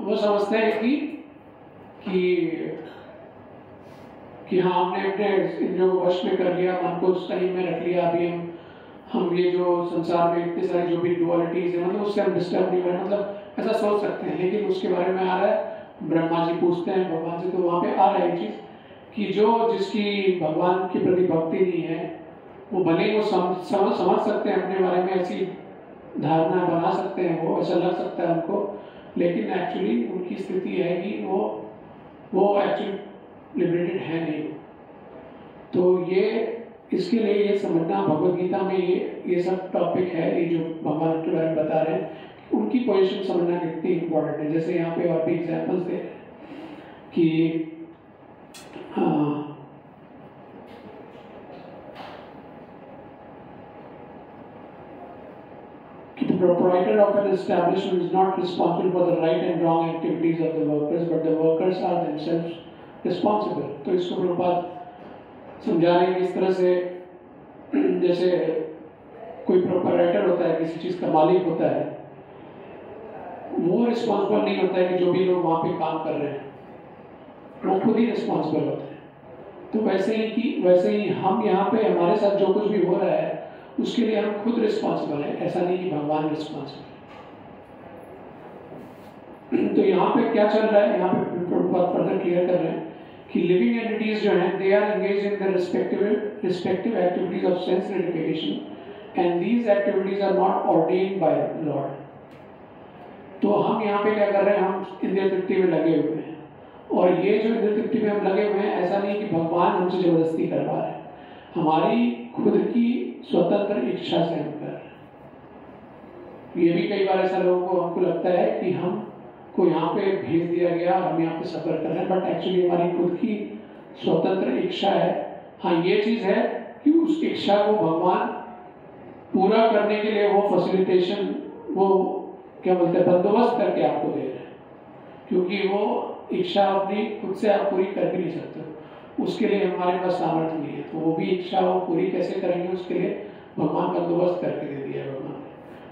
वो समझते हैं कि हाँ हमने अपने जो वश में कर लिया, मन को सही में रख लिया, अभी हम ये जो संसार में इतने सारे जो भी डुअलिटीज है मतलब उससे हम डिस्टर्ब नहीं हो रहे, मतलब ऐसा सोच सकते हैं। लेकिन उसके बारे में आ रहा है, ब्रह्मा जी पूछते हैं भगवान से, तो वहाँ पे आ रहा है ये चीज कि जिसकी भगवान के प्रति भक्ति नहीं है, वो भले ही वो समझ सकते हैं, अपने बारे में ऐसी धारणा बना सकते हैं, वो ऐसा लग सकता है उनको, लेकिन एक्चुअली उनकी स्थिति है कि वो एक्चुअली लिबरेटेड है नहीं। तो ये इसके लिए ये समझना, भगवद गीता में ये सब टॉपिक है, ये जो भगवान के बारे में बता रहे हैं, उनकी पोजीशन समझना कितनी इंपॉर्टेंट है। जैसे यहाँ पे और भी एग्जाम्पल्स दे कि the proprietor of an establishment is not responsible for the right and wrong activities of the workers, but the workers are themselves responsible. तो इसको प्रभुपाद समझा रहे हैं इस तरह से, जैसे कोई प्रोपराइटर होता है, किसी चीज का मालिक होता है, वो रिस्पॉन्सिबल नहीं होता है कि जो भी लोग वहां पे काम कर रहे हैं, वो खुद ही रिस्पॉन्सिबल होते हैं। तो वैसे ही हम यहाँ पे हमारे साथ जो कुछ भी हो रहा है उसके लिए हम खुद रिस्पॉन्सिबल है, ऐसा नहीं कि भगवान रिस्पॉन्सिबल। तो यहाँ पे क्या चल रहा है, यहाँ पे प्रभुपाद फर्दर क्लियर कर रहे हैं कि लिविंग एंटिटीज जो हैं, they are engaged in their respective activities of sense gratification and these activities are not ordained by lord. तो हम यहाँ पे क्या कर रहे हैं, हम इंद्रिय तृप्ति में लगे हुए हैं, और ये जो इंद्रिय तृप्ति में हम लगे हुए हैं, ऐसा नहीं कि भगवान हमसे जबरदस्ती करवा रहे हैं, हमारी खुद की स्वतंत्र इच्छा से हम कर रहे हैं। ये भी कई बार ऐसा लोगों को हमको लगता है कि हमको यहाँ पे भेज दिया गया, हम यहाँ पे सफर कर रहे हैं, बट एक्चुअली हमारी खुद की स्वतंत्र इच्छा है। हाँ ये चीज है कि उस इच्छा को भगवान पूरा करने के लिए वो फैसिलिटेशन, वो क्या बोलते हैं, बंदोबस्त करके आपको दे रहे हैं, क्योंकि वो इच्छा अपनी खुद से आप पूरी कर भी नहीं सकते, उसके लिए हमारे पास सामर्थ्य नहीं है। तो वो भी इच्छा वो पूरी कैसे करेंगे, उसके लिए भगवान बंदोबस्त करके दे दिया है भगवान ने,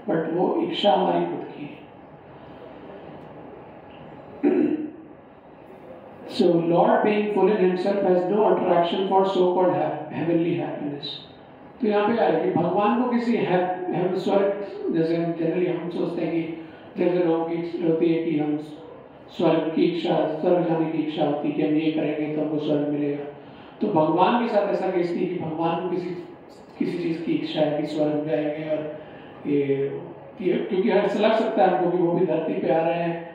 बट वो इच्छा हमारी खुद की है। So Lord being full in himself has no attraction for so-called heavenly happiness. तो यहाँ पे आए कि भगवान को किसी स्वर्ग, जैसे जनरली हम सोचते हैं कि जैसे लोगों की इच्छा होती है कि हम स्वर्ग की इच्छा, स्वर्ग जाने की इच्छा होती है कि हम ये करेंगे तो हमको स्वर्ग मिलेगा। तो भगवान के साथ ऐसा केस नहीं कि भगवान को किसी चीज की इच्छा है कि स्वर्ग जाएंगे, और ये क्योंकि ऐसा लग सकता है हमको कि वो भी धरती पे आ रहे हैं,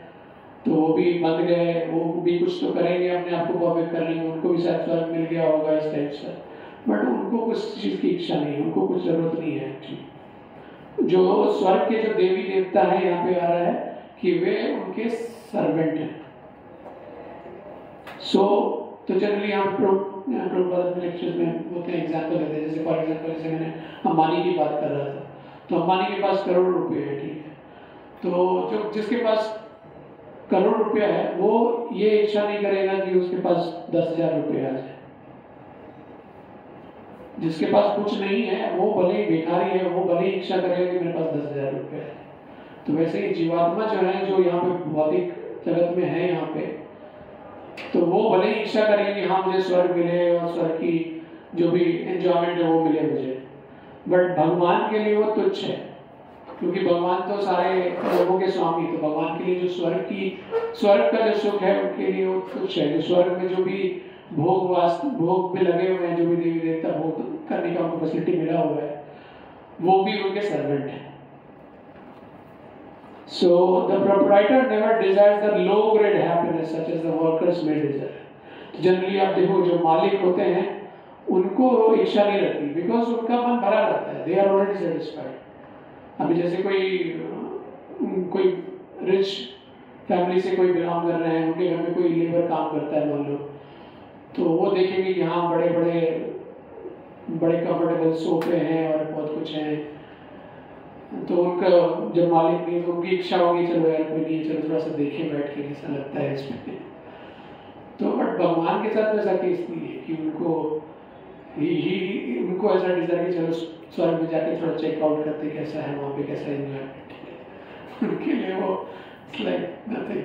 तो वो भी बंद गए, वो भी कुछ तो करेंगे, अपने आप को पवित्र कर लेंगे, उनको भी शायद स्वर्ग मिल गया होगा इस टाइप से, बट उनको कुछ चीज की इच्छा नहीं, उनको कुछ जरूरत नहीं है एक्चुअली। जो स्वर्ग के जो देवी देवता है, यहाँ पे आ रहा है कि वे उनके सर्वेंट हैं। तो जनरली यहाँ प्रभुपाद लेक्चर्स में होते हैं, एग्जाम्पल देते हैं, जैसे फॉर एग्जाम्पल जैसे मैंने अंबानी की बात कर रहा था, तो अंबानी के पास करोड़ रुपए है, ठीक है, तो जो जिसके पास करोड़ रुपया है वो ये इच्छा नहीं करेगा कि उसके पास 10,000 रुपये आ जाए। जिसके पास कुछ नहीं है वो भले ही भिखारी है, वो भले ही इच्छा करेगा कि मेरे पास 10,000 रुपये है। तो वैसे ही जीवात्मा जो है, जो यहाँ पे भौतिक जगत में है यहाँ पे, तो वो भले ही इच्छा करेंगे हाँ मुझे स्वर्ग मिले और स्वर्ग की जो भी एंजॉयमेंट है वो मिले मुझे, बट भगवान के लिए वो तुच्छ है, क्योंकि भगवान तो सारे लोगों के स्वामी, तो भगवान के लिए जो स्वर्ग का जो सुख है उनके लिए वो तुच्छ है। जो स्वर्ग में जो भी भोग में लगे हुए हैं, जो भी देवी देवता भोग करने का उनको फैसिलिटी मिला हुआ है, वो भी उनके सर्वेंट है। So the proprietor never desires the low grade happiness such as the workers may desire. Generally आप देखो जो मालिक होते हैं उनको इच्छा नहीं रहती, बिकॉज उनका मन भरा रहता है, दे आर ऑलरेडी सेटिस्फाइड। अभी जैसे कोई रिच फैमिली से कोई बिलोंग कर रहे हैं, उनके घर में कोई लेबर काम करता है मान लो, तो वो देखेंगे कि हाँ बड़े कंफर्टेबल सोफे हैं और बहुत कुछ है, तो उनका जब मालिक नहीं तो उनकी इच्छा होगी चलो यार कोई नहीं, चलो थोड़ा सा देखें बैठ के कैसा लगता है इसमें। तो बट भगवान के साथ वैसा केस नहीं है कि उनको ऐसा डिजायर कि चलो स्वर्ग में जाके थोड़ा चेकआउट करते कैसा है वहाँ पे, कैसा एनवायरमेंट है, उनके लिए वो लाइक नथिंग।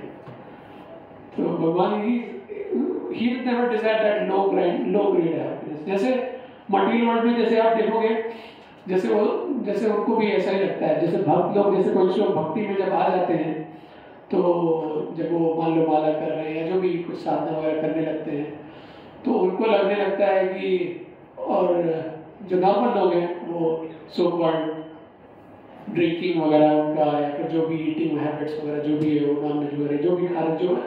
तो भगवान he never desire that low grade happiness. जैसे मटीरियल वर्ल्ड में जैसे आप देखोगे, जैसे उनको भी ऐसा ही लगता है, जैसे भक्त लोग, जैसे कुछ लोग भक्ति में जब आ जाते हैं तो जब वो मान लो माला कर रहे हैं या जो भी कुछ साधना वगैरह करने लगते हैं, तो उनको लगने लगता है कि, और जो नॉर्मल लोग हैं वो सो कॉल्ड ड्रिंकिंग वगैरह उनका या फिर जो भी ईटिंग हैबिट्स वगैरह जो भी है वो नॉन वेज वगैरह जो भी खा रहे जो है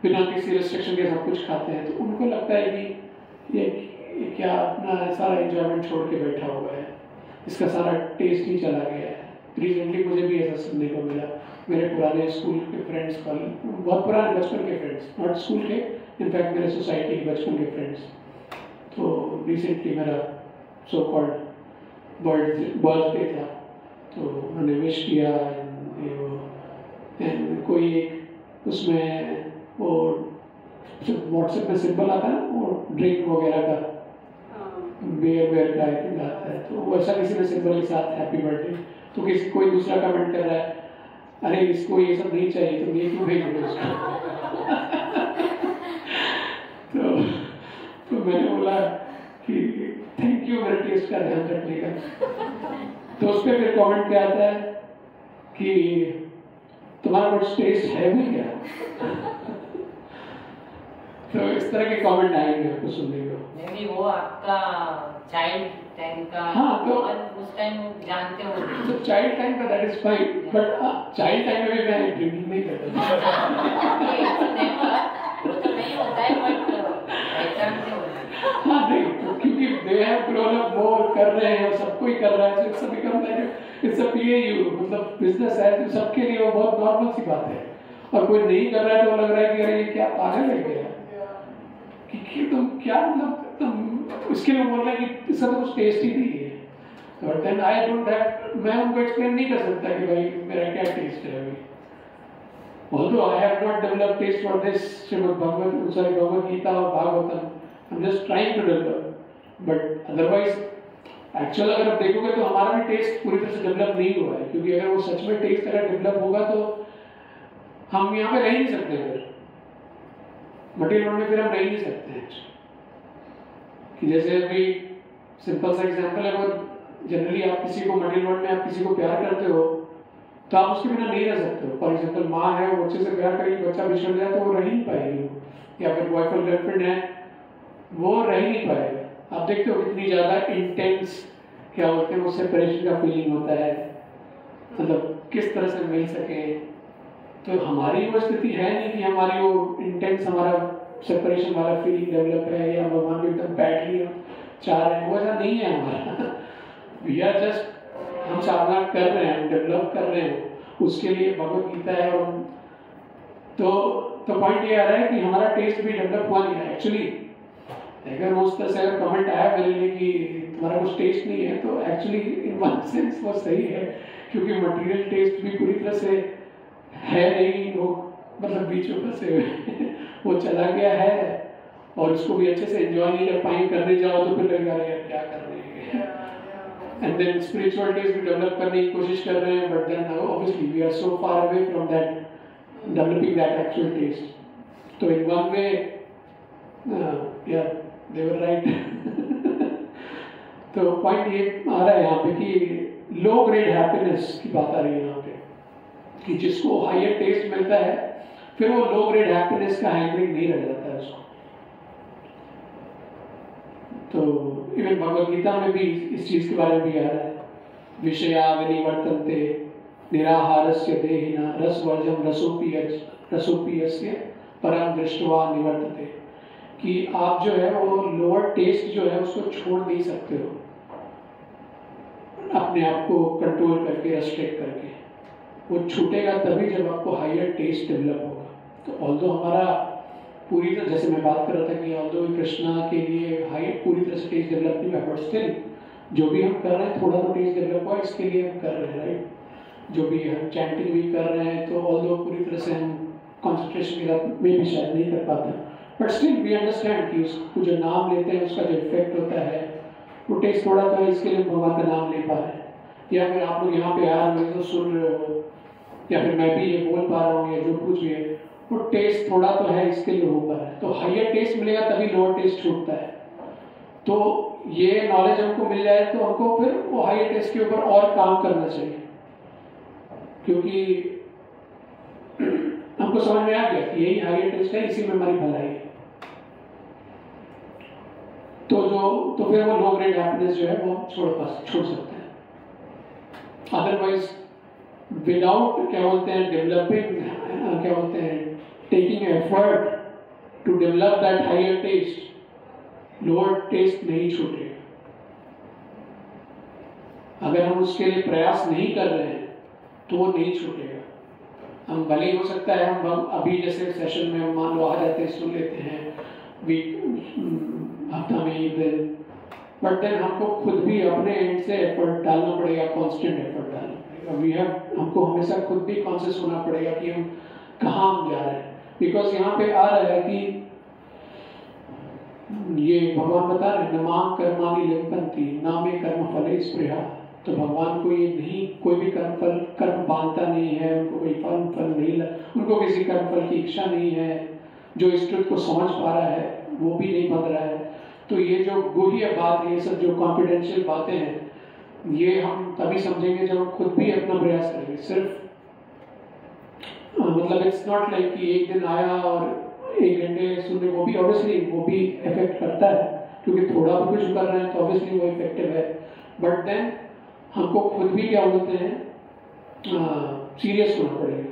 बिना किसी रिस्ट्रिक्शन के सब कुछ खाते हैं, तो उनको लगता है कि ये क्या अपना सारा एंजॉयमेंट छोड़ के बैठा हुआ है, इसका सारा टेस्ट ही चला गया है। रिसेंटली मुझे भी ऐसा सुनने को मिला, मेरे पुराने स्कूल के फ्रेंड्स, बहुत पुराने बचपन के फ्रेंड्स, नॉट स्कूल के, इनफैक्ट मेरे सोसाइटी के बचपन के फ्रेंड्स, तो रिसेंटली मेरा सो कॉल्ड बर्थडे था, तो उन्होंने विश किया एंड कोई एक उसमें वो व्हाट्सएप में सिंबल आता है वो ड्रिंक वगैरह का, बियर का आई थिंक आता है, तो वैसा किसी ने सिंबल के साथ हैप्पी बर्थडे, तो किसी कोई दूसरा कमेंट कर रहा है अरे इसको ये सब नहीं चाहिए तो ये क्यों भेज रहे हो तो मैंने बोला कि थैंक यू मेरे टेस्ट का ध्यान रखने का। तो उस पर फिर कमेंट क्या आता है कि तुम्हारा कुछ टेस्ट है भी क्या? तो इस तरह के कमेंट आएंगे आपको सुनने को। नहीं वो आपका चाइल्ड टाइम का, हाँ, तो उस टाइम जानते हो, तो चाइल्ड टाइम का that is fine, but child time में भी मैं ड्रिंकिंग नहीं करता। वो तो नहीं होता है बट पहचानते हो। हाँ नहीं, क्योंकि they have grown up more कर रहे हैं, सबको ही कर रहा है, it's become like it's a PAU, मतलब बिजनेस है, तो सबके लिए वो बहुत नॉर्मल सी बात है। और कोई नहीं कर रहा है तो लग रहा है कि अरे ये क्या पागल है क्या, कि तुम क्या मतलब तुम उसके लिए बोल रहे हैं कि इसका तो कुछ टेस्ट ही नहीं है। But then I don't have, मैं उनको एक्सप्लेन नहीं कर सकता कि भाई मेरा क्या टेस्ट है अभी। Although I have not developed taste for this Bhagavad Gita or Bhagavatam, I'm just trying to develop. But otherwise, actual अगर आप देखोगे तो हमारा भी टेस्ट पूरी तरह से डेवलप नहीं हुआ है, क्योंकि अगर वो सच में टेस्ट अगर डेवलप होगा तो हम यहाँ पे रह नहीं सकते, फिर मटेरियल वर्ल्ड में फिर हम रह नहीं सकते हैं। कि जैसे अभी सिंपल सा एग्जांपल है, अगर जनरली आप किसी को मटेरियल वर्ल्ड में आप किसी को प्यार करते हो तो आप उसके बिना नहीं रह सकते हो। फॉर एग्जांपल माँ है, वो बच्चे से प्यार करेगी, बच्चा बिछड़ जाए तो वो रह ही नहीं पाएगी, या फिर बॉयफ्रेंड गर्लफ्रेंड है वो रह ही नहीं पाएगा। आप देखते हो कितनी ज्यादा इंटेंस क्या बोलते हैं वो सेपरेशन का फीलिंग होता है, मतलब किस तरह से मिल सके। तो हमारी वो स्थिति है नहीं कि हमारी वो इंटेंस हमारा सेपरेशन वाला फीलिंग डेवलप है, या भगवान भी एकदम बैटरी चाह रहे हैं, वो ऐसा नहीं है हमारा। वी आर जस्ट, हम साधना कर रहे हैं, हम डेवलप कर रहे हैं, उसके लिए भगवत गीता है। और तो पॉइंट ये आ रहा है कि हमारा टेस्ट भी डेवलप हुआ नहीं है एक्चुअली। अगर उस तरह से अगर कमेंट आया मेरे लिए कि तुम्हारा कुछ टेस्ट नहीं है, तो एक्चुअली इन वन सेंस वो सही है, क्योंकि मटेरियल टेस्ट भी पूरी तरह से है नहीं, वो मतलब बीच में फंसे हुए वो चला गया है, और उसको भी अच्छे से एंजॉय नहीं कर पाएंगे। करने जाओ तो फिर लगेगा यार क्या कर रहे हैं। एंड देन स्पिरिचुअल टेस्ट भी डेवलप करने की कोशिश कर रहे हैं, but then obviously we are so far away from that developing that actual taste. तो इन वन वे यार they were right। तो पॉइंट ये आ रहा है यहाँ पे कि लो ग्रेड हैप्पीनेस की बात आ रही है यहाँ पे, कि जिसको हायर टेस्ट मिलता है फिर वो लो ग्रेड हैप्पीनेस का हैंकरिंग नहीं रह जाता है उसको। तो इवन भगवद गीता में भी इस चीज के बारे में भी आ रहा है, विषया विनिवर्तन्ते निराहारस्य देहिना रसवर्जम रसोपीयस्य परम दृष्टवा निवर्तते, कि आप जो है वो लोअर टेस्ट जो है उसको छोड़ नहीं सकते हो अपने आप को कंट्रोल करके, रेस्ट्रिक्ट करके। वो छूटेगा तभी जब आपको हायर टेस्ट डेवलप होगा। तो ऑल्दो हमारा पूरी तरह, जैसे मैं बात कर रहा था कि ऑल्दो कृष्णा के लिए हाई पूरी तरह से टेस्ट डेवलप नहीं हुआ, बट स्टिल जो भी हम कर रहे हैं थोड़ा तो टेस्ट डेवलप हुआ, इसके लिए हम कर रहे हैं, राइट। जो भी हम चैंटिंग भी कर रहे हैं तो ऑल्दो पूरी तरह से हम कॉन्सेंट्रेशन के साथ में भी शायद नहीं कर पाते, बट स्टिल वी अंडरस्टैंड कि उसको जो नाम लेते हैं उसका जो इफेक्ट होता है वो टेस्ट थोड़ा तो है, इसके लिए भगवान का नाम ले पा रहे हैं। या फिर आप लोग यहाँ पे आ रहे हो, सुन रहे हो, या फिर मैं भी ये बोल पा रहा हूँ या जो कुछ भी है, वो टेस्ट थोड़ा तो है, इसके लिए हो पा रहा है। तो हाइयर टेस्ट मिलेगा तभी लोअर टेस्ट छूटता है। तो ये नॉलेज हमको मिल जाए तो हमको फिर वो हाइयर टेस्ट के ऊपर और काम करना चाहिए, क्योंकि हमको समझ में आ गया कि यही हाइयर टेस्ट है, इसी में हमारी भलाई है। तो फिर वो लो ग्रेड हैप्पीनेस जो है वो छोड़ सकते हैं। अदरवाइज विदाउट क्या बोलते हैं डेवलपिंग, क्या बोलते हैं taking effort to develop that higher taste, lower taste नहीं छूटेगा। अगर हम उसके लिए प्रयास नहीं कर रहे हैं तो वो नहीं छूटेगा। हम भले ही हो सकता है हम अभी जैसे सेशन में मान लो आ जाते हैं, सुन लेते हैं हफ्ता में एक दिन, बट देन हमको खुद भी अपने एंड से एफर्ट डालना पड़ेगा, कांस्टेंट एफर्ट डालना पड़ेगा। हमको हमेशा खुद भी कॉन्शियस होना पड़ेगा कि हम कहाँ हम जा रहे हैं। बिकॉज यहाँ पे आ रहा है कि ये भगवान बता रहे हैं नमाम कर्माणि लिम्पन्ति नामे कर्म फले स्पृहा। तो भगवान को ये नहीं, कोई भी कर्म बांधता नहीं है, उनको कोई फल नहीं, उनको किसी कर्म फल की इच्छा नहीं है। जो इस ट्रुथ को समझ पा रहा है वो भी नहीं बंध रहा है। तो ये जो गुह्य बात है, ये सब जो कॉन्फिडेंशियल बातें हैं, ये हम तभी समझेंगे जब हम खुद भी अपना प्रयास करेंगे। सिर्फ मतलब इट्स नॉट लाइक कि एक दिन आया और 1 घंटे सुनने, वो भी ऑब्वियसली वो भी इफेक्ट करता है, क्योंकि थोड़ा भी कुछ कर रहे हैं तो ऑब्वियसली वो इफेक्टिव है। बट देन हमको खुद भी क्या बोलते हैं सीरियस होना पड़ेगा।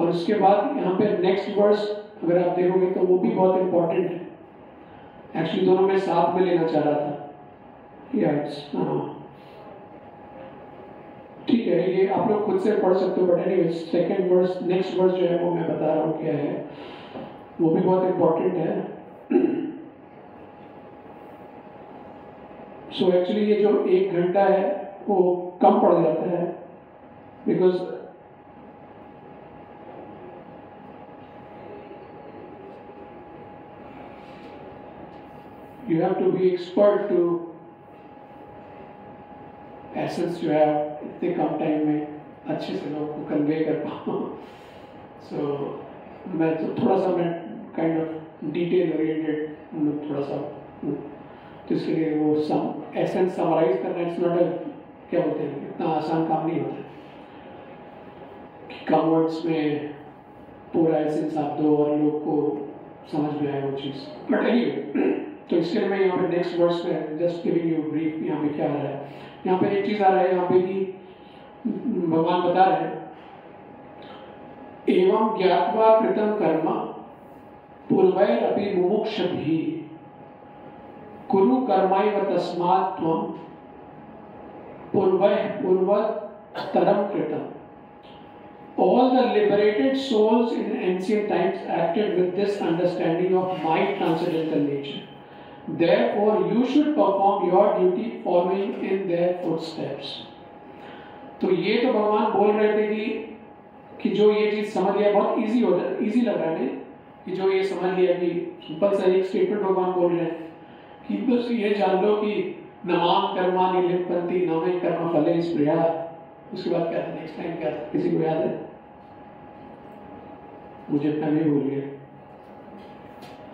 और उसके बाद यहाँ पे नेक्स्ट वर्स अगर आप देखोगे तो वो भी बहुत इंपॉर्टेंट है। एक्चुअली दोनों में साथ में लेना चाह रहा था या ठीक है, ये आप लोग खुद से पढ़ सकते हो, but anyway second verse, next verse जो है वो मैं बता रहा हूँ क्या है, वो भी बहुत इंपॉर्टेंट है। सो एक्चुअली ये जो 1 घंटा है वो कम पड़ जाता है, because you have to be expert to essence जो है इतने कम टाइम में अच्छे से लोगों को कन्वे कर पाऊँ। सो मैं तो थोड़ा सा मैं काइंड ऑफ डिटेल ओरिएंटेड थोड़ा सा, तो इसके लिए वो एसेंस समराइज करना इट्स नॉट क्या बोलते हैं, इतना आसान काम नहीं होता कि कम वर्ड्स में पूरा एसेंस आप दो और लोग को समझ में आए वो चीज़। बट एनीवे, तो इसके लिए मैं यहाँ पे नेक्स्ट वर्ड्स में जस्ट गिविंग यू ब्रीफ, यहाँ पे क्या आ रहा है, यहाँ पे एक चीज आ रहा है यहाँ पे कि भगवान बता रहे हैं एवं ज्ञात्वा कृतं कर्म पूर्वैरपि मुमुक्षुभिः कुरु कर्मैव तस्मात् त्वं पूर्वतरं कृतम्। All the liberated souls in ancient times acted with this understanding of my transcendental nature. Therefore, you should perform your duty following in their footsteps. तो ये तो भगवान बोल रहे थे कि जो ये चीज समझ लिया, बहुत इजी लग रहा है कि जो ये समझ लिया कि सिंपल सा एक स्टेटमेंट भगवान बोल रहे हैं कि बस ये जान लो कि नमाम कर्माणि लिम्पन्ति नामे कर्म फले स्पृहा। उसके बाद क्या था, नेक्स्ट टाइम क्या था, किसी को याद है? मुझे पहले भूल गया।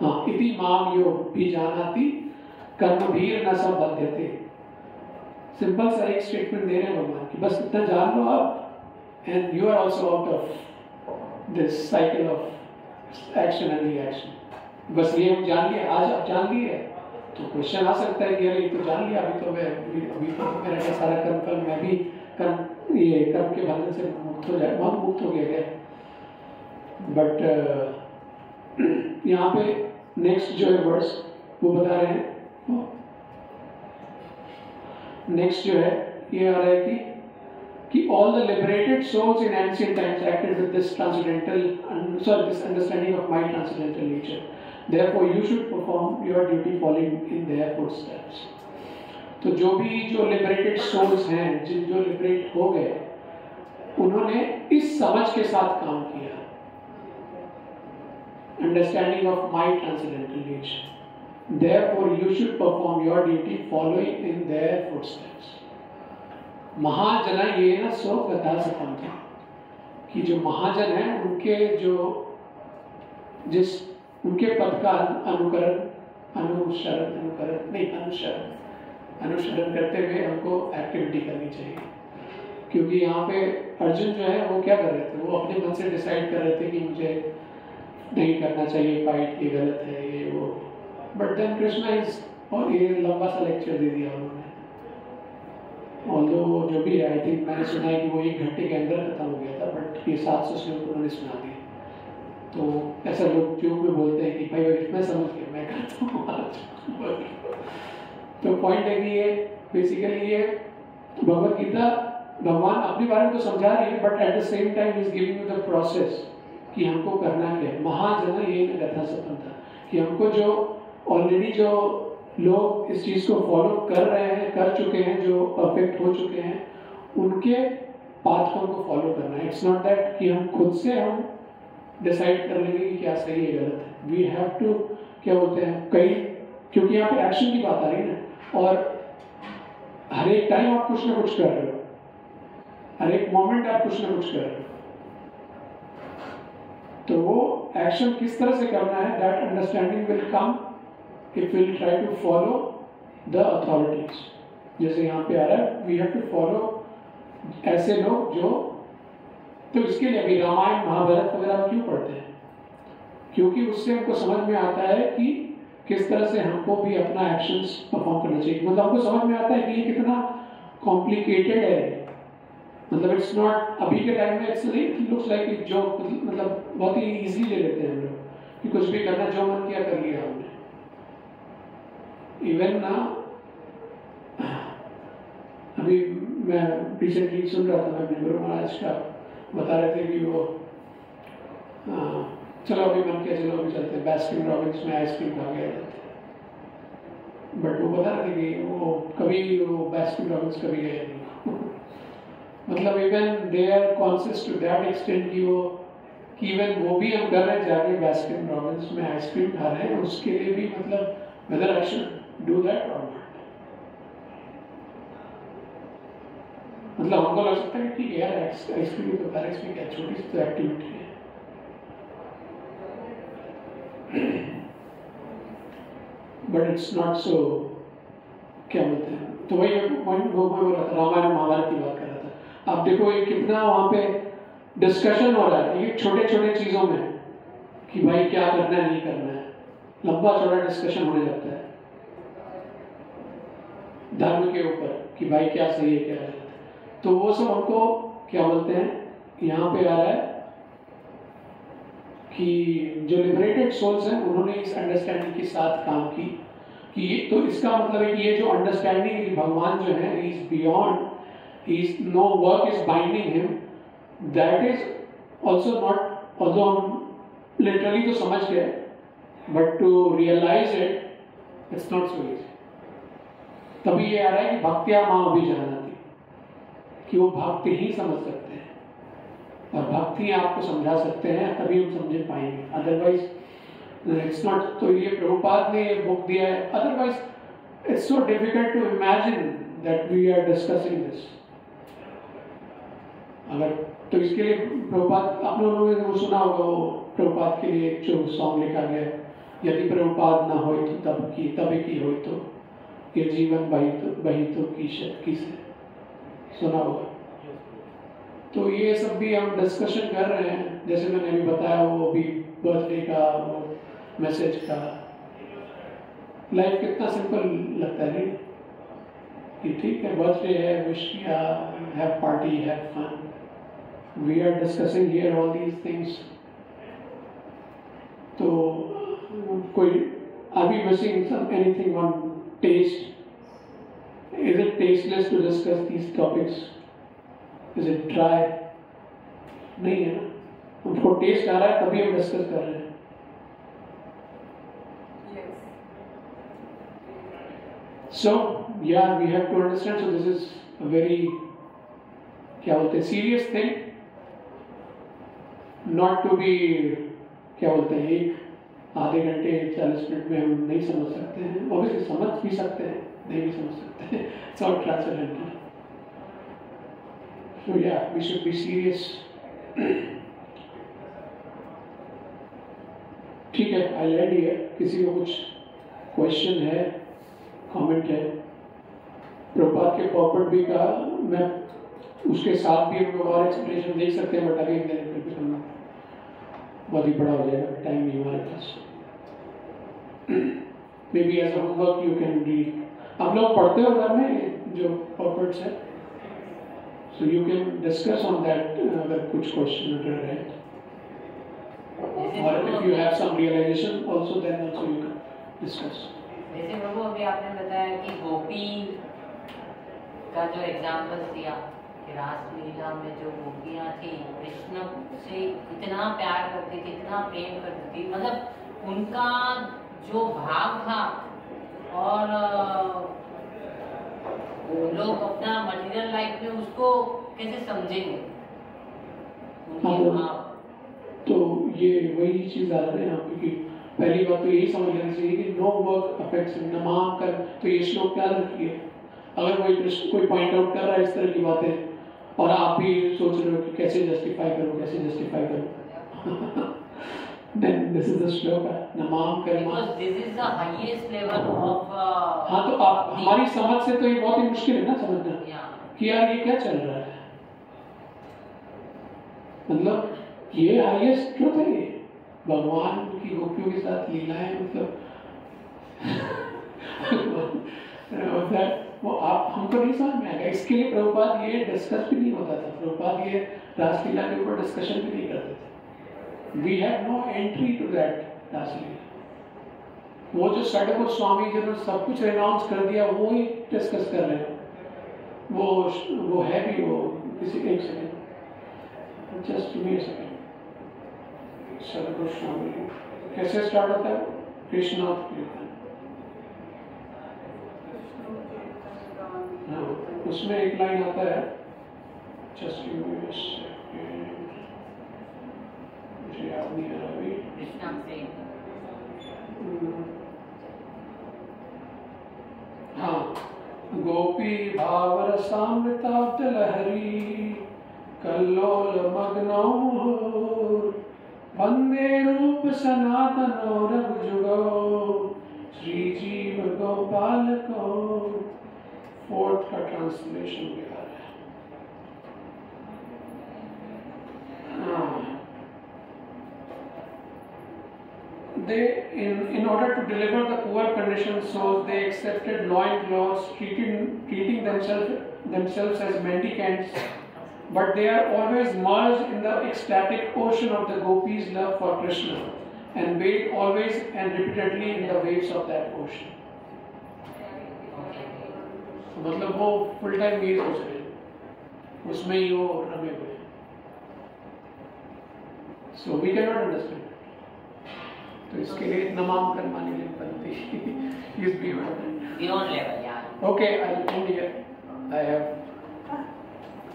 हाँ, इति माम यो भी जानाति कर्मभीर न सब बध्यते। सिंपल सा एक स्टेटमेंट दे रहे हैं भगवान की, बस इतना जान लो आप, and you are also out of this cycle of action and reaction. बस ये हम जान लिया, आज आप जान लिए तो क्वेश्चन आ सकता है कि अरे तो जान लिया, अभी तो मेरा क्या सारा कर्म फल मैं भी कर्म ये कर्म के बंधन से मुक्त हो जाए, बहुत मुक्त हो गया। बट यहाँ पे नेक्स्ट जो है वर्स वो बता रहे हैं, नेक्स्ट जो है ये आ रहा है कि all the liberated souls in ancient times acted with this this understanding of my transcendental nature. Therefore, you should perform your duty following in their footsteps. तो जो liberated souls हैं, जो liberate हो गए, उन्होंने इस समझ के साथ काम किया, understanding of my transcendental nature. Therefore, you should perform your duty following in their footsteps. महाजना ये ना सो गता सकम था कि जो महाजन है उनके उनके पद का अनुसरण करते हुए हमको एक्टिविटी करनी चाहिए। क्योंकि यहाँ पे अर्जुन जो है वो क्या कर रहे थे, वो अपने मन से डिसाइड कर रहे थे कि मुझे नहीं करना चाहिए फाइट, ये गलत है, ये वो। बट देन कृष्णा और ये लंबा सा लेक्चर दे दिया उन्होंने। ऑल्दो जो भी है, आई थिंक मैंने सुना है कि वो 1 घंटे के अंदर खत्म हो गया था, बट ये 700 श्लोक उन्होंने सुना दिए। तो ऐसा लोग जो भी बोलते हैं कि भाई मैं समझ गया, मैं करता हूँ। तो पॉइंट है कि ये बेसिकली ये भगवत गीता भगवान अपने बारे में तो समझा रही है, but at the same time is giving you the process कि हमको करना क्या है। महाजन ये कथा सपन था कि हमको जो ऑलरेडी जो लोग इस चीज को फॉलो कर रहे हैं, कर चुके हैं, जो परफेक्ट हो चुके हैं, उनके पाथ को हमको फॉलो करना है। इट्स नॉट दैट कि हम खुद से हम डिसाइड कर लेंगे कि क्या सही है गलत है। वी हैव टू क्या बोलते हैं कई, क्योंकि यहाँ पे एक्शन की बात आ रही है ना, और हर एक टाइम आप कुछ ना कुछ कर रहे हो, हर एक मोमेंट आप कुछ ना कुछ कर रहे हो। तो वो एक्शन किस तरह से करना है, that understanding will come if we'll try to follow the authorities. जैसे यहाँ पे आ रहा है, we have to follow ऐसे लोग जो, तो इसके लिए अभी रामायण महाभारत वगैरह क्यों पढ़ते हैं? क्योंकि उससे हमको समझ में आता है कि किस तरह से हमको भी अपना एक्शंस परफॉर्म करना चाहिए। मतलब हमको समझ में आता है कि ये कितना कॉम्प्लिकेटेड है। मतलब इट्स नॉट, अभी के टाइम में इट्स लुक्स लाइक जो मतलब बहुत ही इजी ले लेते हैं हम लोग कि कुछ भी करना, जो मन किया कर लिया हमने। इवन ना अभी मैं रिसेंटली सुन रहा था, मैं अपने गुरु महाराज का बता रहे थे कि वो चलो अभी मन किया चलो अभी चलते, बास्किन रॉबिन्स में आइसक्रीम खा गया जाते। बट वो बता रहे थे कि वो कभी वो बास्किन रॉबिन्स कभी गए नहीं। मतलब even they are conscious to that extent कि वो कि इवन वो भी हम कर रहे हैं जाके बास्किन रॉबिन्स में आइसक्रीम खा रहे हैं, उसके लिए भी मतलब whether I should do that or not. मतलब हमको लग सकता है कि ठीक है यार आइसक्रीम तो खा रहे, इसमें क्या छोटी सी तो एक्टिविटी है। बट इट्स नॉट सो, क्या बोलते हैं, तो वही पॉइंट वो मैं बोल रहा था, रामायण महाभारत की बात कर रहा था। आप देखो ये कितना वहाँ पे डिस्कशन हो रहा है ये छोटे छोटे चीजों में कि भाई क्या करना है नहीं करना है, लंबा चौड़ा डिस्कशन होने लगता है धर्म के ऊपर कि भाई क्या सही है क्या गलत है। तो वो सब हमको क्या बोलते हैं यहाँ पे आ रहा है कि जो लिबरेटेड सोल्स हैं उन्होंने इस अंडरस्टैंडिंग के साथ काम की कि तो इसका मतलब है कि ये जो अंडरस्टैंडिंग भगवान जो है is beyond, is no work is binding him, that is also not, although हम लिटरली तो समझ गए but to realize it it's not so easy. तभी ये आ रहा है कि भक्तिया माँ भी जाना थी कि वो भक्ति ही समझ सकते हैं और भक्ति आपको समझा सकते हैं, तभी हम समझ पाएंगे, अदरवाइज इट्स नॉट। तो ये प्रभुपाद ने ये बुक दिया है, otherwise it's so difficult to imagine that we are discussing this. अगर तो इसके लिए प्रभुपाद, आप लोगों ने वो सुना होगा, वो प्रभुपाद के लिए एक जो सॉन्ग लिखा गया, यदि प्रभुपाद ना हो तो तब की हो तो ये जीवन बही तो की से, सुना होगा। तो ये सब भी हम डिस्कशन कर रहे हैं, जैसे मैंने अभी बताया वो भी बर्थडे का वो मैसेज का। लाइफ कितना सिंपल लगता है नहीं, कि ठीक है बर्थडे है, विश किया, have party, have fun. We are discussing here all these things. तो कोई are we missing some anything on taste? Is it tasteless to discuss these topics? Is it dry? नहीं है ना. उनको टेस्ट आ रहा है तभी हम डिस्कस कर रहे हैं. So yeah, we have to understand. So this is a very क्या बोलते हैं serious thing. Not to be क्या बोलते हैं एक आधे घंटे 40 मिनट में हम नहीं समझ सकते हैं. Obviously समझ भी सकते हैं, नहीं भी समझ सकते हैं. It's all transcendental. So yeah, we should be serious. ठीक है, I'll end here. किसी को कुछ क्वेश्चन है, कमेंट है? प्रभुपाद के पॉपट भी का मैं उसके साथ भी हम लोग और एक्सप्लेनेशन देख सकते हैं, but again then it will बहुत ही बड़ा हो जाएगा, टाइम नहीं हमारे पास. Maybe as a homework you can read. आप लोग पढ़ते हो घर में जो पॉपट्स है, so you can discuss on that अगर कुछ क्वेश्चन अगर है. और if you have some realization also then also you can discuss. जैसे प्रभु अभी आपने बताया कि गोपी का जो एग्जाम्पल दिया कि रासलीला में जो गोपियाँ थी कृष्ण से इतना प्यार करती थी, इतना प्रेम करती थी, मतलब उनका जो भाव था और लोग अपना मटेरियल लाइफ में उसको कैसे समझेंगे उनके भाव. तो ये वही चीज आ रही है यहाँ पे कि पहली बात तो यही समझ लेनी चाहिए कि नो वर्क अफेक्ट्स नमाम कर. तो ये श्लोक क्या रखिए, अगर कोई पॉइंट आउट कर रहा है इस तरह की बातें और आप भी सोच रहे हो कि कैसे जस्टिफाई करो then this is the shloka नमाम कर. because this is the highest level of हाँ, तो आप हमारी समझ से तो ये बहुत ही मुश्किल है ना समझना कि यार ये क्या चल रहा है. मतलब ये हाईएस्ट ट्रुथ है, ये भगवान की गोपियों के साथ लीलाएं, मतलब वो आप हमको नहीं समझ में आएगा. इसके लिए प्रभुपाद ये डिस्कस भी नहीं होता था. प्रभुपाद ये रासलीला के ऊपर डिस्कशन भी नहीं करते थे. We have no entry to that raslila. वो जो साढ़े को स्वामी जिन्होंने सब कुछ रिनाउंस कर दिया वो ही डिस्कस कर रहे हैं. वो है भी वो किसी एक second just give me a second. साढ़े स्वामी कैसे स्टार्ट होता है? कृष्ण कीर्तन. हाँ, उसमें एक लाइन आता है, just give me a second, मुझे याद नहीं आ रहा अभी. कृष्ण से हाँ, गोपी भावर सामृताब्द लहरी कल्लोल मग्नौ वंदे रूप सनातनो रघुजुगो श्री जीव गोपाल को. फोर्थ का ट्रांसलेशन भी आ रहा है. They, in order to deliver the poor conditioned souls, they accepted loincloths, treating themselves as mendicants, but they are always merged in the ecstatic ocean of the gopis' love for Krishna, and bathe always and repeatedly in the waves of that ocean. मतलब वो full time ये सोच रहे हैं, उसमें ही वो रमे हुए. So we cannot understand. तो इसके लिए नमाम कर्माणि लिम्पन्ति is beyond level, yeah. Okay, I'll end here. I have.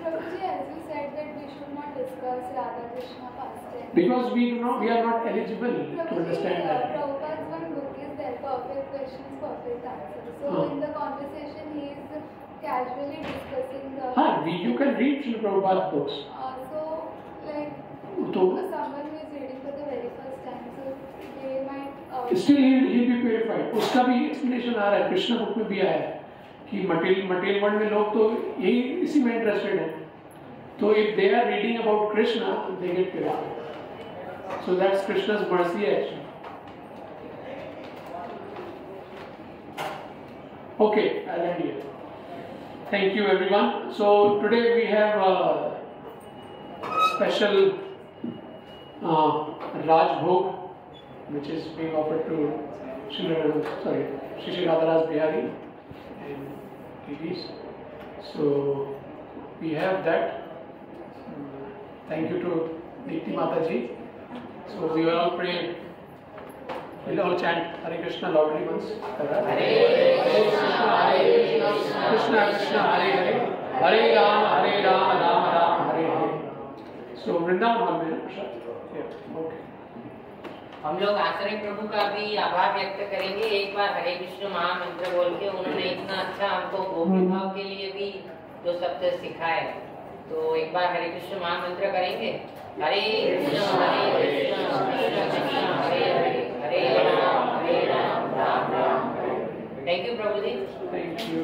Prabhuji, as you said that we should not discuss Radha Krishna pastime. Because we are not eligible to understand that. Prabhupada's one book is there, Perfect Questions, Perfect Answers. So in the conversation, he is casually discussing the. You can read Srila Prabhupada's books. So, like, तो someone who is reading for the very first time, so they might. Still he'll be purified. उसका भी explanation आ रहा है, Krishna book में भी आया है कि मटेरियल वर्ल्ड में लोग तो यही इसी में इंटरेस्टेड हैं. तो if they are reading about Krishna, they get purified. So that's Krishna's mercy actually. Okay, I'll end here. Thank you everyone. So today we have a special Raj Bhog, which is being offered to Shri Radharaj Bihari and ladies. So we have that. Thank you to Deepti Mataji. So we will all pray. We'll all chant Hare Krishna loudly once. Hare Krishna, Hare Krishna, Krishna Krishna, Hare Hare, Hare Rama, Rama Rama, Hare Hare. So Vrindavan Hall में प्रसाद. Yeah. Okay. हम लोग आश्रय प्रभु का भी आभार व्यक्त करेंगे. एक बार हरे कृष्ण महामंत्र बोल के उन्होंने इतना अच्छा हमको गोपी भाव के लिए भी जो शब्द सिखाए. तो एक बार हरे कृष्ण महामंत्र करेंगे. हरे कृष्ण कृष्ण कृष्ण हरे हरे, हरे राम राम राम. थैंक यू प्रभु जी. Thank you.